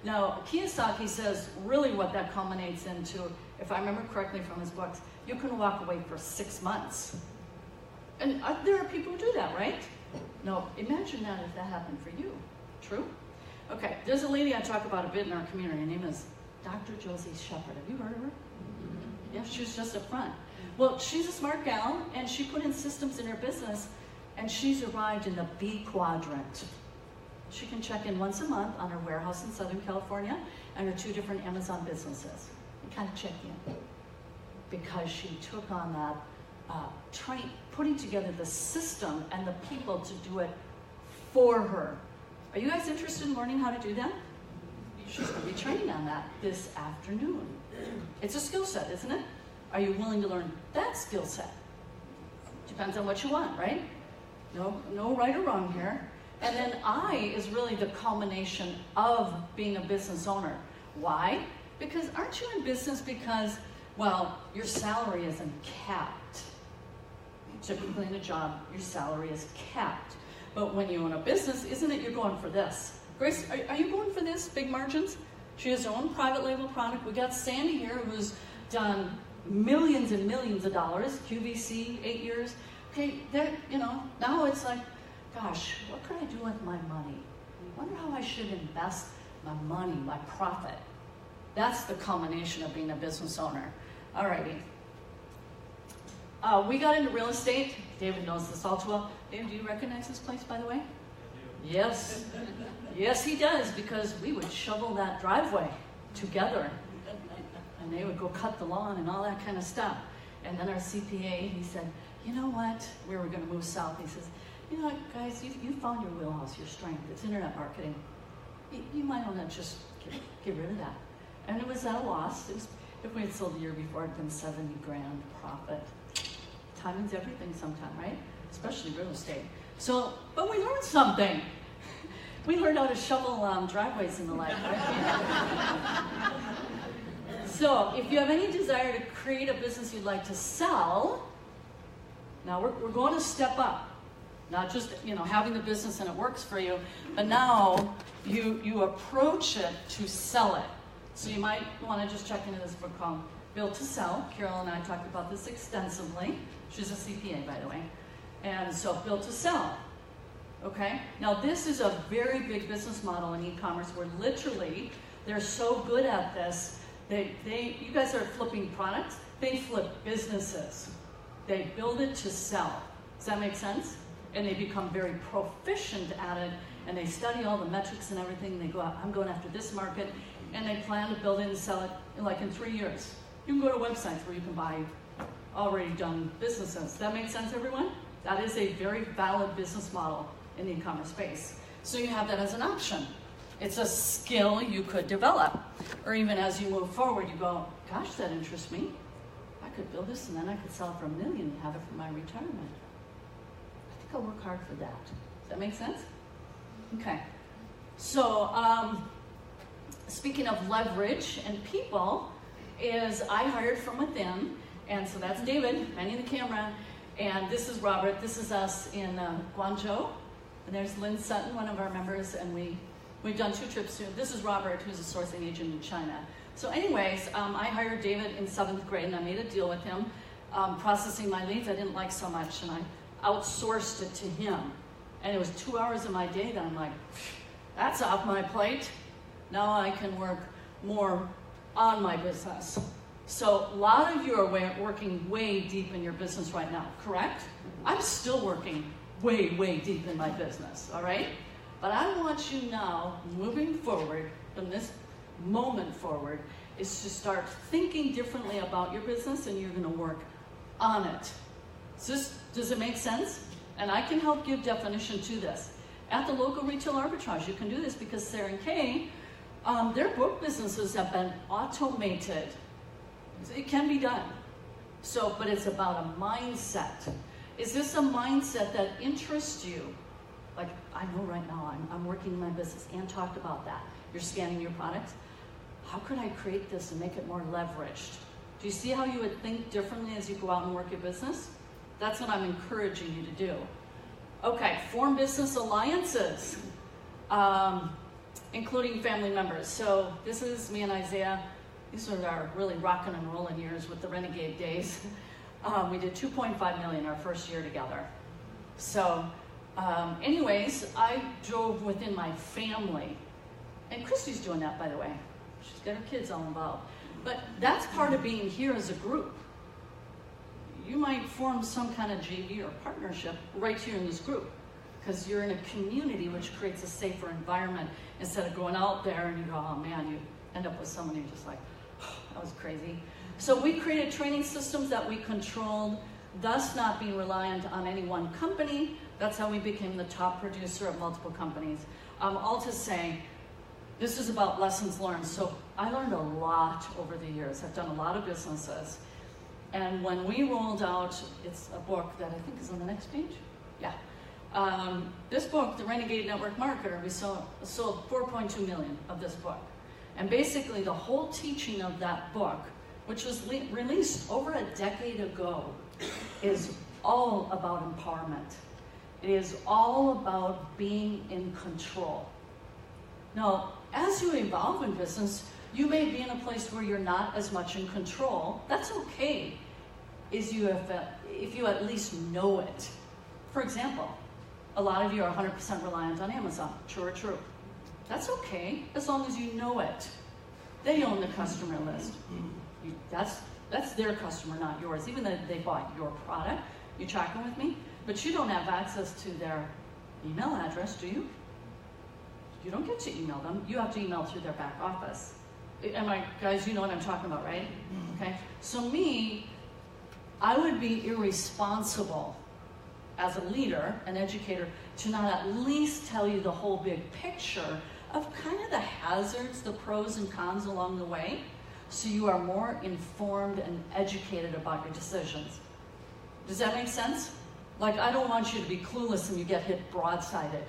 Now, Kiyosaki says really what that culminates into, if I remember correctly from his books, you can walk away for 6 months. And there are people who do that, right? Now, imagine that if that happened for you. True? Okay, there's a lady I talk about a bit in our community. Her name is Dr. Josie Shepard. Have you heard of her? Yeah, she's just up front. Well, she's a smart gal, and she put in systems in her business, and she's arrived in the B quadrant. She can check in once a month on her warehouse in Southern California and her 2 different Amazon businesses and kind of check in. Because she took on that, putting together the system and the people to do it for her. Are you guys interested in learning how to do that? She's going to be training on that this afternoon. It's a skill set, isn't it? Are you willing to learn that skill set? Depends on what you want, right? No right or wrong here. And then I is really the culmination of being a business owner. Why? Because aren't you in business because, well, your salary isn't capped. Typically in a job, your salary is capped. But when you own a business, isn't it you're going for this? Grace, are you going for this? Big margins? She has her own private label product. We got Sandy here who's done millions and millions of dollars, QVC, 8 years. Okay, now it's like, gosh, what could I do with my money? I wonder how I should invest my money, my profit. That's the culmination of being a business owner. Alrighty. We got into real estate. David knows this all too well. David, do you recognize this place, by the way? Yes. Yes, he does, because we would shovel that driveway together. And they would go cut the lawn and all that kind of stuff. And then our CPA, he said, you know what? We were going to move south. He says, you know what, guys, you found your wheelhouse, your strength. It's internet marketing. You might want to just get rid of that. And it was at a loss. It was, if we had sold the year before, it'd been 70 grand profit. Timing's everything sometime, right? Especially real estate. So, but we learned something. We learned how to shovel driveways and the like, right? So, if you have any desire to create a business you'd like to sell, now we're going to step up. Not just, you know, having the business and it works for you, but now you approach it to sell it. So you might want to just check into this book called Built to Sell. Carol and I talked about this extensively. She's a CPA, by the way. And so Built to Sell. Okay? Now this is a very big business model in e-commerce where literally they're so good at this. You guys are flipping products. They flip businesses. They build it to sell. Does that make sense? And they become very proficient at it, and they study all the metrics and everything. They go out, I'm going after this market, and they plan to build it and sell it in 3 years. You can go to websites where you can buy already done businesses. That makes sense, everyone? That is a very valid business model in the e-commerce space. So you have that as an option. It's a skill you could develop. Or even as you move forward, you go, gosh, that interests me. I could build this and then I could sell it for $1 million and have it for my retirement. I think I'll work hard for that. Does that make sense? Okay. So, speaking of leverage and people, is I hired from within, and so that's David, manning the camera, and this is Robert. This is us in Guangzhou, and there's Lynn Sutton, one of our members, and we've done 2 trips to. This is Robert, who's a sourcing agent in China. So, anyways, I hired David in 7th grade, and I made a deal with him, processing my leads I didn't like so much, and I outsourced it to him. And it was 2 hours of my day that I'm like, that's off my plate. Now I can work more on my business. So a lot of you are working way deep in your business right now, correct? I'm still working way, way deep in my business, all right? But I want you now, moving forward, from this moment forward, is to start thinking differently about your business, and you're gonna work on it. Does it make sense? And I can help give definition to this. At the local retail arbitrage, you can do this because Sarah and Kay, their book businesses have been automated. It can be done. So, but it's about a mindset. Is this a mindset that interests you? Like, I know right now I'm working in my business. Ann talked about that. You're scanning your products. How could I create this and make it more leveraged? Do you see how you would think differently as you go out and work your business? That's what I'm encouraging you to do. Okay, form business alliances, including family members. So this is me and Isaiah. These are our really rocking and rolling years with the Renegade days. We did 2.5 million our first year together. So anyways, I drove within my family. And Christy's doing that, by the way. She's got her kids all involved. But that's part of being here as a group. You might form some kind of JV or partnership right here in this group because you're in a community which creates a safer environment instead of going out there and you go, oh man, you end up with someone who's just like, oh, that was crazy. So we created training systems that we controlled, thus not being reliant on any one company. That's how we became the top producer of multiple companies. All to say, this is about lessons learned. So I learned a lot over the years. I've done a lot of businesses. And when we rolled out, it's a book that I think is on the next page. Yeah. This book, The Renegade Network Marketer, we sold 4.2 million of this book. And basically the whole teaching of that book, which was released over a decade ago, is all about empowerment. It is all about being in control. Now, as you evolve in business, you may be in a place where you're not as much in control. That's okay, if you at least know it. For example, a lot of you are 100% reliant on Amazon. True or true? That's okay, as long as you know it. They own the customer list. That's their customer, not yours. Even though they bought your product, you tracking with me? But you don't have access to their email address, do you? You don't get to email them. You have to email through their back office. Guys, you know what I'm talking about, right? Okay. So me, I would be irresponsible as a leader, an educator, to not at least tell you the whole big picture of kind of the hazards, the pros and cons along the way, so you are more informed and educated about your decisions. Does that make sense? Like, I don't want you to be clueless and you get hit broadsided.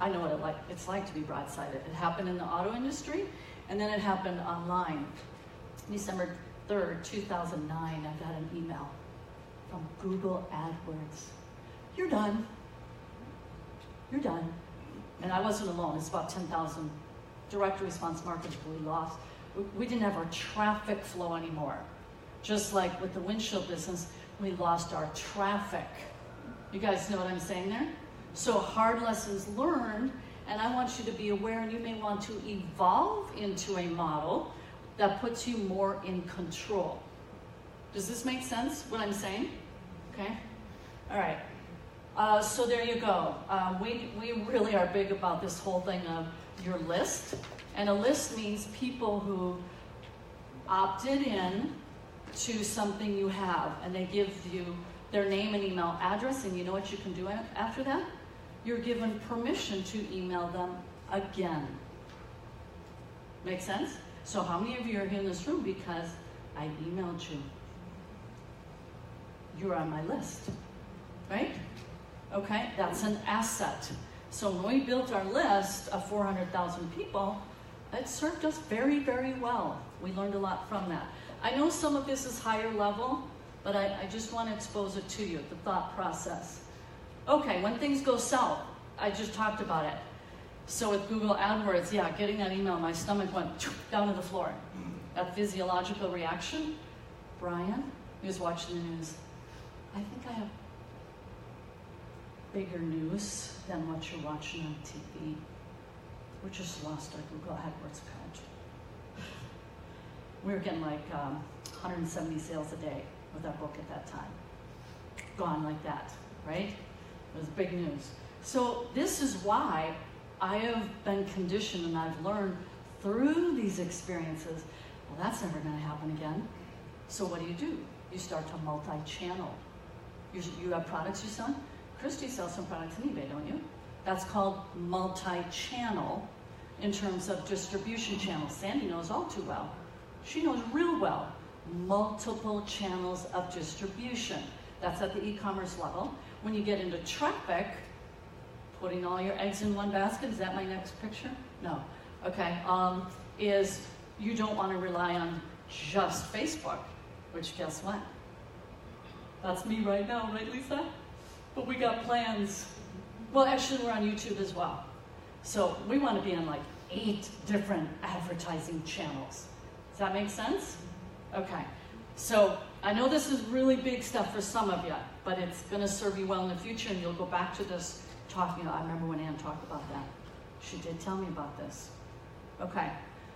I know what it's like to be broadsided. It happened in the auto industry, and then it happened online. December 3rd, 2009, I got an email from Google AdWords. You're done. You're done. And I wasn't alone. It's about 10,000 direct response marketers we lost. We didn't have our traffic flow anymore. Just like with the windshield business, we lost our traffic. You guys know what I'm saying there? So hard lessons learned, and I want you to be aware, and you may want to evolve into a model that puts you more in control. Does this make sense, what I'm saying? Okay? All right. So there you go. We really are big about this whole thing of your list. And a list means people who opted in to something you have, and they give you their name and email address, and you know what you can do after that? You're given permission to email them again. Make sense? So how many of you are here in this room because I emailed you? You're on my list, right? Okay, that's an asset. So when we built our list of 400,000 people, it served us very, very well. We learned a lot from that. I know some of this is higher level, but I just want to expose it to you, the thought process. Okay, when things go south, I just talked about it. So with Google AdWords, yeah, getting that email, my stomach went down to the floor. That physiological reaction. Brian, he was watching the news. I think I have bigger news than what you're watching on TV. We just lost our Google AdWords account. We were getting like 170 sales a day with our book at that time. Gone like that, right? It was big news. So this is why I have been conditioned, and I've learned through these experiences, well, that's never going to happen again. So what do? You start to multi-channel. You have products you sell? Christy sells some products on eBay, don't you? That's called multi-channel in terms of distribution channels. Sandy knows all too well. She knows real well. Multiple channels of distribution. That's at the e-commerce level. When you get into traffic, putting all your eggs in one basket, is that my next picture? No. Okay. Is you don't want to rely on just Facebook, which guess what? That's me right now, right, Lisa? But we got plans. Well, actually, we're on YouTube as well. So we want to be on like 8 different advertising channels. Does that make sense? Okay. So I know this is really big stuff for some of you, but it's going to serve you well in the future, and you'll go back to this talking. I remember when Ann talked about that. She did tell me about this. Okay.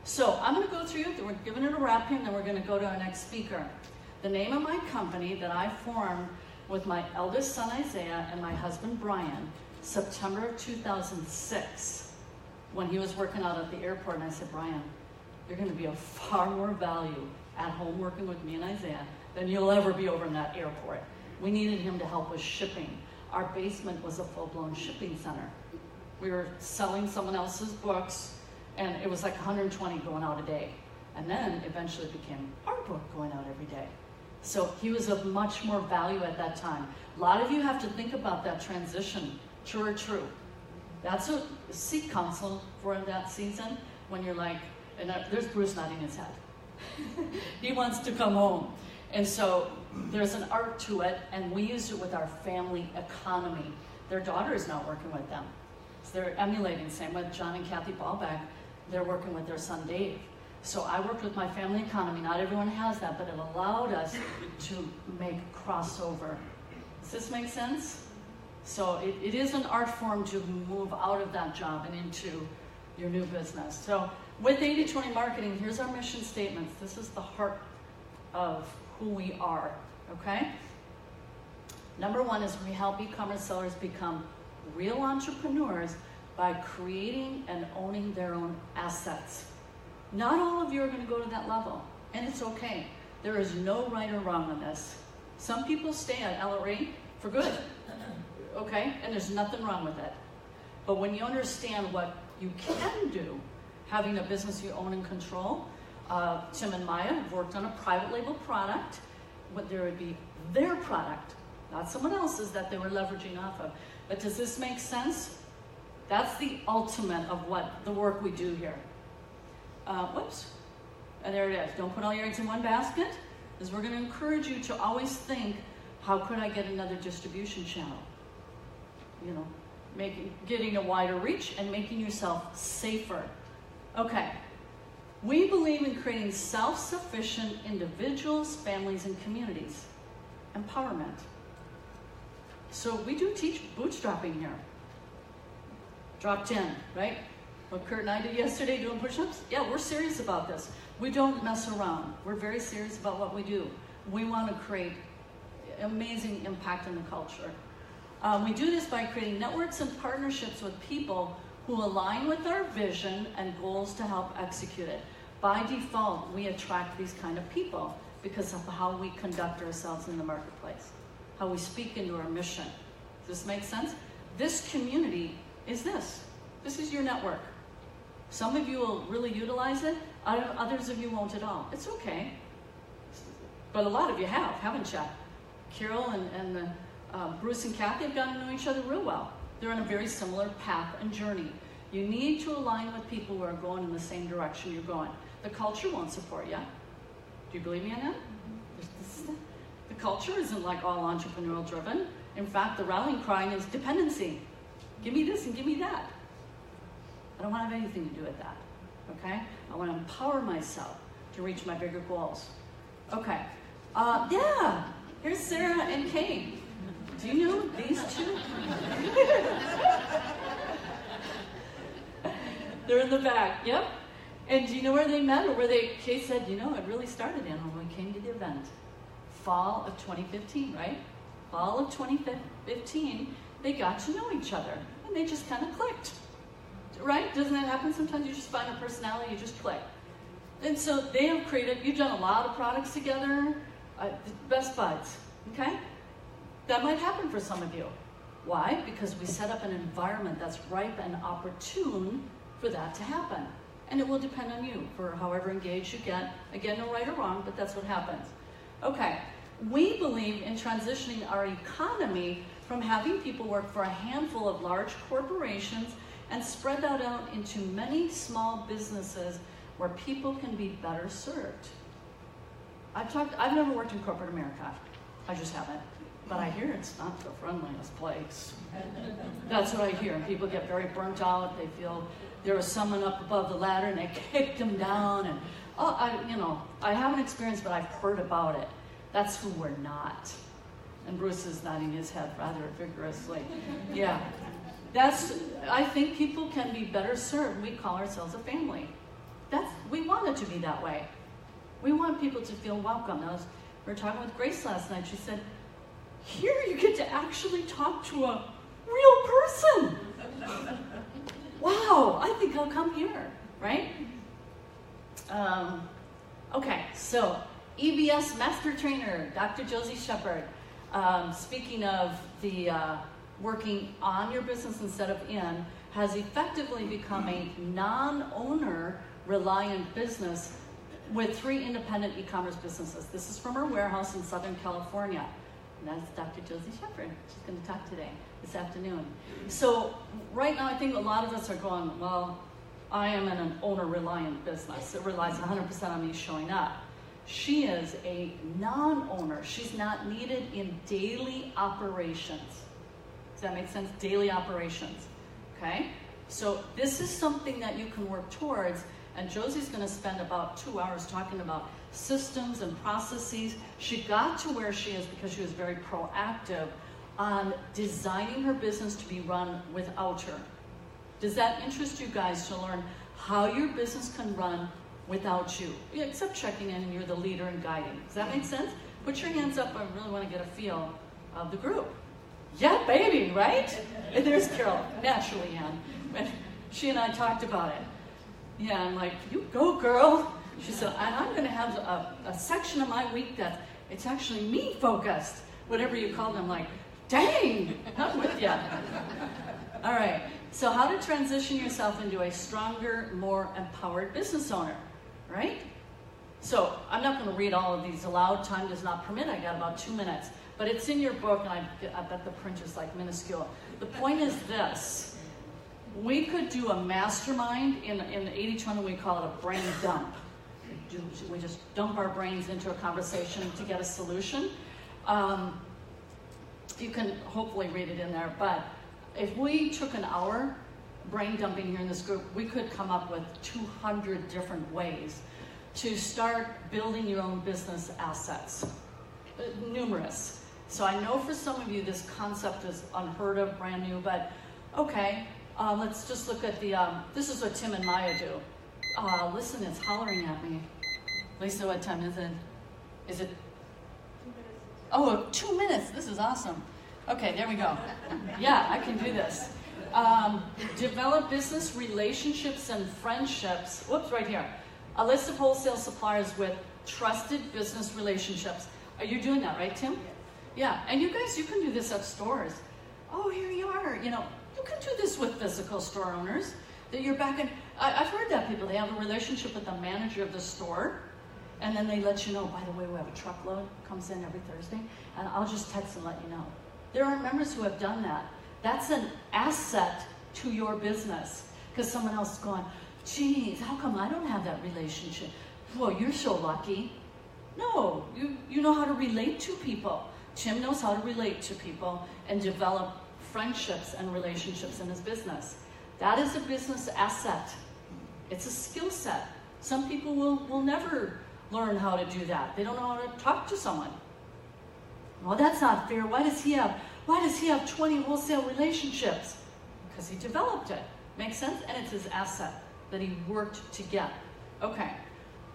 So I'm going to go through, we're giving it a wrap here, and then we're going to go to our next speaker. The name of my company that I formed with my eldest son Isaiah and my husband Brian, September of 2006, when he was working out at the airport, and I said, Brian, you're going to be of far more value at home working with me and Isaiah than you'll ever be over in that airport. We needed him to help with shipping. Our basement was a full-blown shipping center. We were selling someone else's books, and it was like 120 going out a day. And then eventually it became our book going out every day. So he was of much more value at that time. A lot of you have to think about that transition. True or true? That's a seek counsel for that season when you're like, and there's Bruce nodding his head. He wants to come home. And so there's an art to it, and we used it with our family economy. Their daughter is now working with them. So they're emulating, same with John and Kathy Ballback. They're working with their son Dave. So I worked with my family economy. Not everyone has that, but it allowed us to make crossover. Does this make sense? So it is an art form to move out of that job and into your new business. So with 80/20 marketing, here's our mission statements. This is the heart of who we are, okay? Number 1 is we help e-commerce sellers become real entrepreneurs by creating and owning their own assets. Not all of you are going to go to that level, and it's okay. There is no right or wrong on this. Some people stay at LRA for good. okay? And there's nothing wrong with it. But when you understand what you can do, having a business you own and control, Tim and Maya have worked on a private label product, but there would be their product, not someone else's that they were leveraging off of. But does this make sense? That's the ultimate of what the work we do here. Whoops. And there it is. Don't put all your eggs in one basket, because we're going to encourage you to always think, how could I get another distribution channel? You know, getting a wider reach and making yourself safer. Okay. We believe in creating self-sufficient individuals, families, and communities. Empowerment. So we do teach bootstrapping here. Dropped in, right? What Kurt and I did yesterday doing push-ups? Yeah, we're serious about this. We don't mess around. We're very serious about what we do. We want to create amazing impact in the culture. We do this by creating networks and partnerships with people who align with our vision and goals to help execute it. By default, we attract these kind of people because of how we conduct ourselves in the marketplace, how we speak into our mission. Does this make sense? This community is this. This is your network. Some of you will really utilize it, others of you won't at all. It's okay. But a lot of you have, haven't you? Carol and Bruce and Kathy have gotten to know each other real well. They're on a very similar path and journey. You need to align with people who are going in the same direction you're going. The culture won't support you. Do you believe me on that? The culture isn't like all entrepreneurial driven. In fact, the rallying cry is dependency. Give me this and give me that. I don't want to have anything to do with that. Okay? I want to empower myself to reach my bigger goals. Okay. Yeah. Here's Sarah and Kate. Do you know these two? They're in the back. Yep. And do you know where they met, or where Kate said, you know, it really started in when we came to the event. Fall of 2015, right? Fall of 2015, they got to know each other, and they just kind of clicked. Right? Doesn't that happen sometimes? You just find a personality, you just click. And so they have created, you've done a lot of products together, best buds, okay? That might happen for some of you. Why? Because we set up an environment that's ripe and opportune for that to happen. And it will depend on you for however engaged you get. Again, no right or wrong, but that's what happens. Okay, we believe in transitioning our economy from having people work for a handful of large corporations and spread that out into many small businesses where people can be better served. I've never worked in corporate America. I just haven't. But I hear it's not the friendliest place. That's what I hear. And people get very burnt out. They feel there was someone up above the ladder and they kicked them down. And I haven't experienced, but I've heard about it. That's who we're not. And Bruce is nodding his head rather vigorously. Yeah. I think people can be better served. We call ourselves a family. We want it to be that way. We want people to feel welcome. We were talking with Grace last night. She said, here you get to actually talk to a real person. Wow, I think I'll come here, right? Okay, so EBS Master Trainer, Dr. Josie Shepard. Speaking of the working on your business instead of in, has effectively become a non-owner reliant business with 3 independent e-commerce businesses. This is from our warehouse in Southern California. And that's Dr. Josie Shepard. She's going to talk today, this afternoon. So right now I think a lot of us are going, well, I am in an owner-reliant business. It relies 100% on me showing up. She is a non-owner. She's not needed in daily operations. Does that make sense? Daily operations, okay? So this is something that you can work towards, and Josie's gonna spend about 2 hours talking about systems and processes. She got to where she is because she was very proactive on designing her business to be run without her. Does that interest you guys to learn how your business can run without you? Except checking in and you're the leader and guiding. Does that make sense? Put your hands up. I really want to get a feel of the group. Yeah, baby, right? And there's Carol, naturally, Ann. She and I talked about it. Yeah, I'm like, you go, girl. She said, and I'm going to have a section of my week that it's actually me focused. Whatever you call them, like Dang, I'm with you. All right, so how to transition yourself into a stronger, more empowered business owner, right? So I'm not going to read all of these aloud. Time does not permit. I got about 2 minutes. But it's in your book, and I bet the print is like minuscule. The point is this. We could do a mastermind in 80-20, we call it a brain dump. We just dump our brains into a conversation to get a solution. You can hopefully read it in there, but if we took an hour brain dumping here in this group, we could come up with 200 different ways to start building your own business assets. Numerous. So I know for some of you this concept is unheard of, brand new, but okay, let's just look at the, this is what Tim and Maya do. Listen, it's hollering at me. Lisa, what time is it? Is it? 2 minutes. Oh, 2 minutes, this is awesome. Okay, there we go. Yeah, I can do this. Develop business relationships and friendships. Whoops, right here. A list of wholesale suppliers with trusted business relationships. Are you doing that, right, Tim? Yeah, and you guys, you can do this at stores. Oh, here you are. You know, you can do this with physical store owners. That you're back in, I've heard that people, they have a relationship with the manager of the store, and then they let you know, by the way, we have a truckload, comes in every Thursday, and I'll just text and let you know. There are members who have done that. That's an asset to your business, because someone else is going, geez, how come I don't have that relationship? Well, you're so lucky. No, you know how to relate to people. Tim knows how to relate to people and develop friendships and relationships in his business. That is a business asset. It's a skill set. Some people will never learn how to do that. They don't know how to talk to someone. Well, that's not fair. Why does he have 20 wholesale relationships? Because he developed it. Makes sense? And it's his asset that he worked to get. Okay.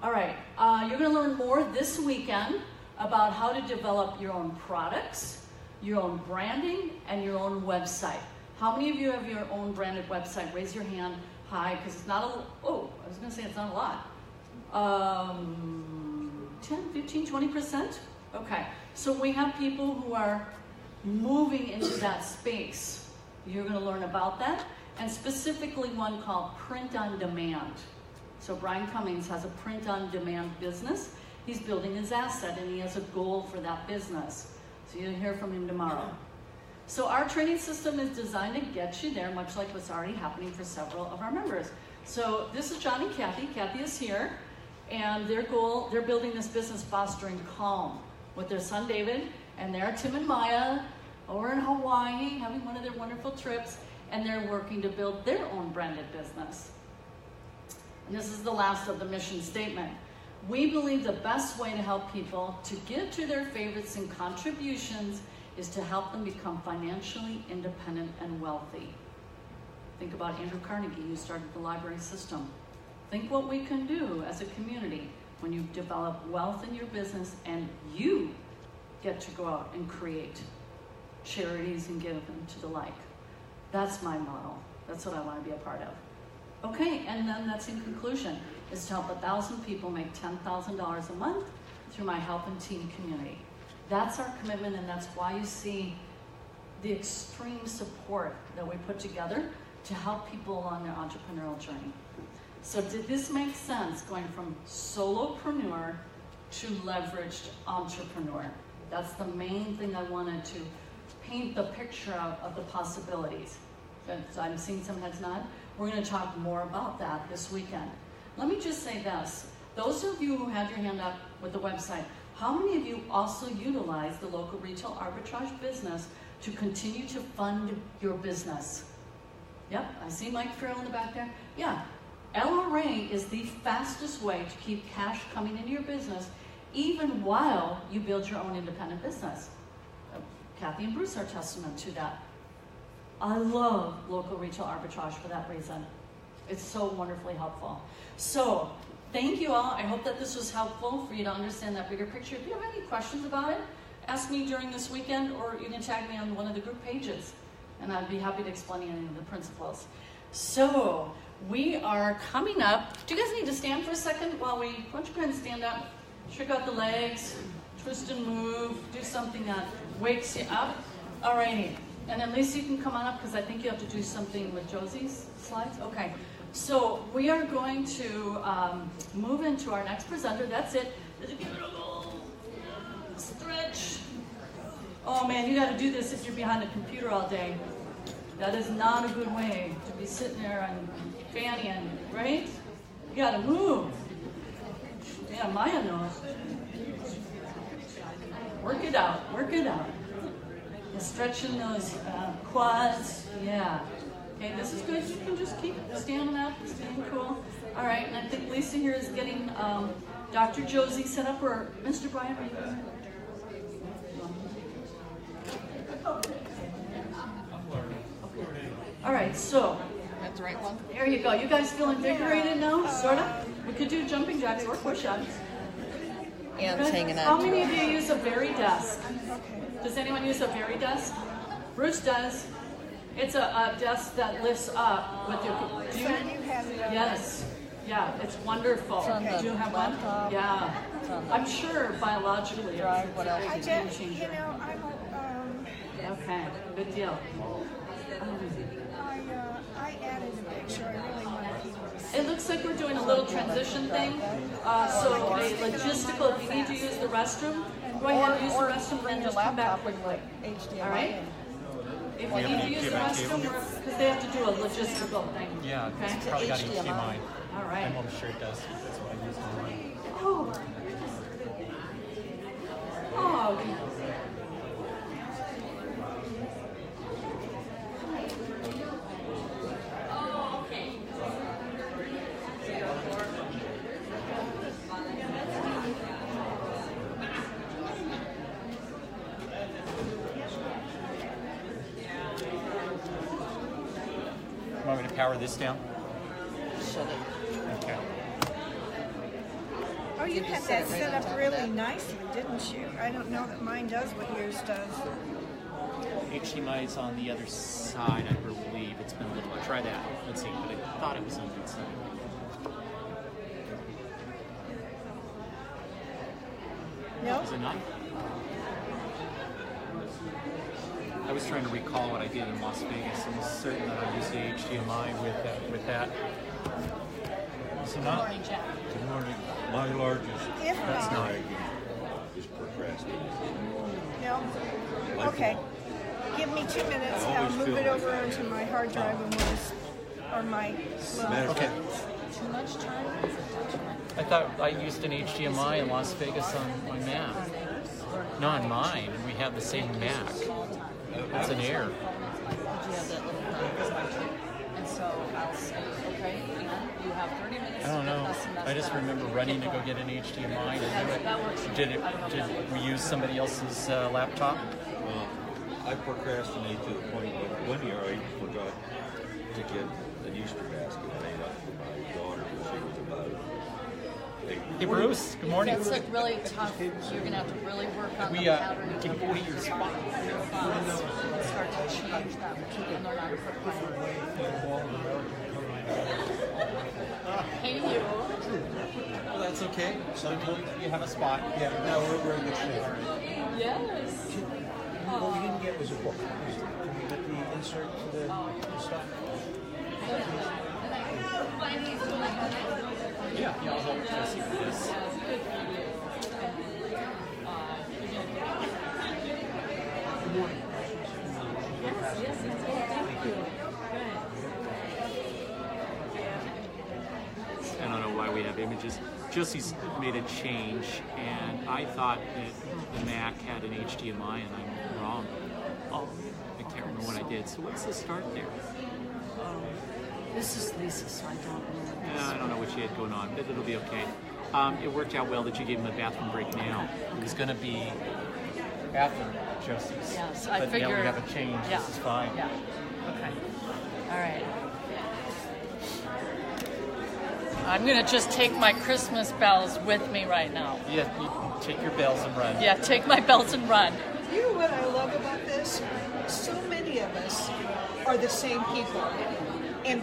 All right. You're going to learn more this weekend about how to develop your own products, your own branding, and your own website. How many of you have your own branded website? Raise your hand high, because it's not a, oh, I was going to say it's not a lot. 10, 15, 20%? Okay, so we have people who are moving into that space. You're going to learn about that, and specifically one called print on demand. So Brian Cummings has a print on demand business. He's building his asset, and he has a goal for that business. So you'll hear from him tomorrow. So our training system is designed to get you there, much like what's already happening for several of our members. So this is John and Kathy. Kathy is here, and their goal, they're building this business fostering calm with their son David, and they're Tim and Maya over in Hawaii having one of their wonderful trips, and they're working to build their own branded business. And this is the last of the mission statement. We believe the best way to help people to give to their favorites and contributions is to help them become financially independent and wealthy. Think about Andrew Carnegie, who started the library system. Think what we can do as a community when you develop wealth in your business and you get to go out and create charities and give them to the like. That's my model. That's what I want to be a part of. Okay, and then that's in conclusion, is to help 1,000 people make $10,000 a month through my help and team community. That's our commitment, and that's why you see the extreme support that we put together to help people along their entrepreneurial journey. So did this make sense, going from solopreneur to leveraged entrepreneur? That's the main thing I wanted to paint the picture of the possibilities. So I'm seeing some heads nod. We're going to talk more about that this weekend. Let me just say this. Those of you who had your hand up with the website, how many of you also utilize the local retail arbitrage business to continue to fund your business? Yep, I see Mike Farrell in the back there. Yeah, LRA is the fastest way to keep cash coming into your business even while you build your own independent business. Kathy and Bruce are testament to that. I love local retail arbitrage for that reason. It's so wonderfully helpful. So, thank you all. I hope that this was helpful for you to understand that bigger picture. If you have any questions about it, ask me during this weekend, or you can tag me on one of the group pages, and I'd be happy to explain any of the principles. So, we are coming up. Do you guys need to stand for a second while why don't you go ahead and stand up, shake out the legs, twist and move, do something that wakes you up. Alrighty. And then Lisa, you can come on up because I think you have to do something with Josie's slides. Okay. So we are going to move into our next presenter. That's it. Stretch. Oh man, you got to do this if you're behind a computer all day. That is not a good way to be sitting there and fannying, right? You got to move. Yeah, Maya knows. Work it out. Work it out. And stretching those quads. Yeah. Okay, this is good. You can just keep standing up, staying cool. All right, and I think Lisa here is getting Dr. Josie set up, or Mr. Brian, are you there? All right, so That's the right one. there you go. You guys feel invigorated now, sort of? We could do jumping jacks or push-ups. Ann's hanging How on. many of you use a very desk? Does anyone use a very desk? Bruce does. It's a desk that lifts up with your. Do you? Yes. Yeah, it's wonderful. on the Do you have one? laptop. Yeah. on the I'm sure biologically. drive. What else? I It's a game did, changer. I'm, Okay, good deal. I added a picture. I really want to keep It looks like we're doing a little transition thing. So a logistical, if you need to use the restroom, go ahead and use the restroom, then just come back quickly. HDMI. All right? If you need to use the restroom, because they have to do a logistical thing. Yeah, Okay? it's probably got HDMI. All right. I'm almost sure it does. That's what I use on mine. Oh. Oh. Want me to power this down? Okay. Oh, you had that set up really nicely, didn't you? I don't know that mine does what yours does. HDMI is on the other side, I believe. It's been a little while. Try that. Let's see. But I thought it was on that side. No? Is it not? I was trying to recall what I did in Las Vegas. I'm certain that I used the HDMI with that. Is it not? Good morning. My largest If not. drag is procrastinating. No? Okay. Give me 2 minutes and I'll move it over onto my hard drive and we'll just, or my, well, Okay. Too much time? I thought I used an HDMI in Las Vegas on my Mac. No, on mine. We have the same Mac. It's an Air. Did you have that little conversation? And so I'll say, okay, Ann, you have 30 minutes. I don't to know. get this and that's I just done. remember running to go get an HDMI to do it. That works. Did we use somebody else's laptop? I procrastinate to the point that one year I forgot to get an Easter basket made up for my daughter when she was about 8. Hey Bruce, good morning. It's like really tough. You're going to have to really work on We the pattern. can go to your spot. And start to change them and learn how to put Hey, you. Well, that's okay. So you have a spot. Yeah, no, we're in good shape. Yes. What we didn't get was a book. Can we get the insert to the stuff? Yeah, I'll help Jesse with this. I don't know why we have images. Jesse's made a change, and I thought that the Mac had an HDMI, and I'm wrong. Oh, I can't remember what I did. So what's the start there? This is Lisa, so I don't know. I don't know what she had going on, but it'll be okay. It worked out well that you gave him a bathroom break now. It was going to be after Jesse's. Yes, I but figured. now we have a change. Yeah. This is fine. Yeah. Okay. All right. I'm going to just take my Christmas bells with me right now. Yeah, you take your bells and run. Yeah, take my bells and run. you know what I love about this? So many of us are the same people. And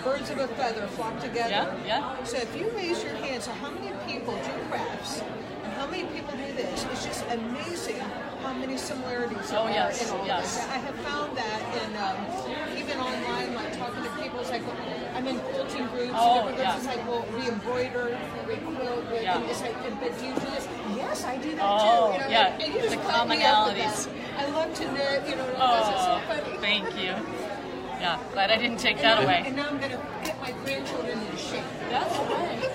birds of a feather flock together. Yeah, yeah. So if you raise your hand, so how many people do crafts and how many people do this? It's just amazing how many similarities there are in all this. I have found that in even online, like talking to people, it's like I'm in quilting groups and different groups. It's like, well, we embroider, we quilt, and it's like, but do you do this? Yes, I do that too. You know, yeah, and you just the crack me up with commonalities. that. I love to knit, you know, that's so funny. Thank you. Yeah, glad I didn't take that away. And now I'm going to get my grandchildren in shape. That's right.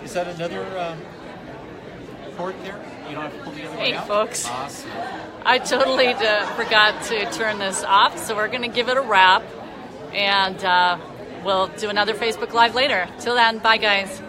Is that another port there? You don't have to pull the other one out? Hey, folks. Awesome. I totally forgot to turn this off, so we're going to give it a wrap. And we'll do another Facebook Live later. Till then, bye, guys.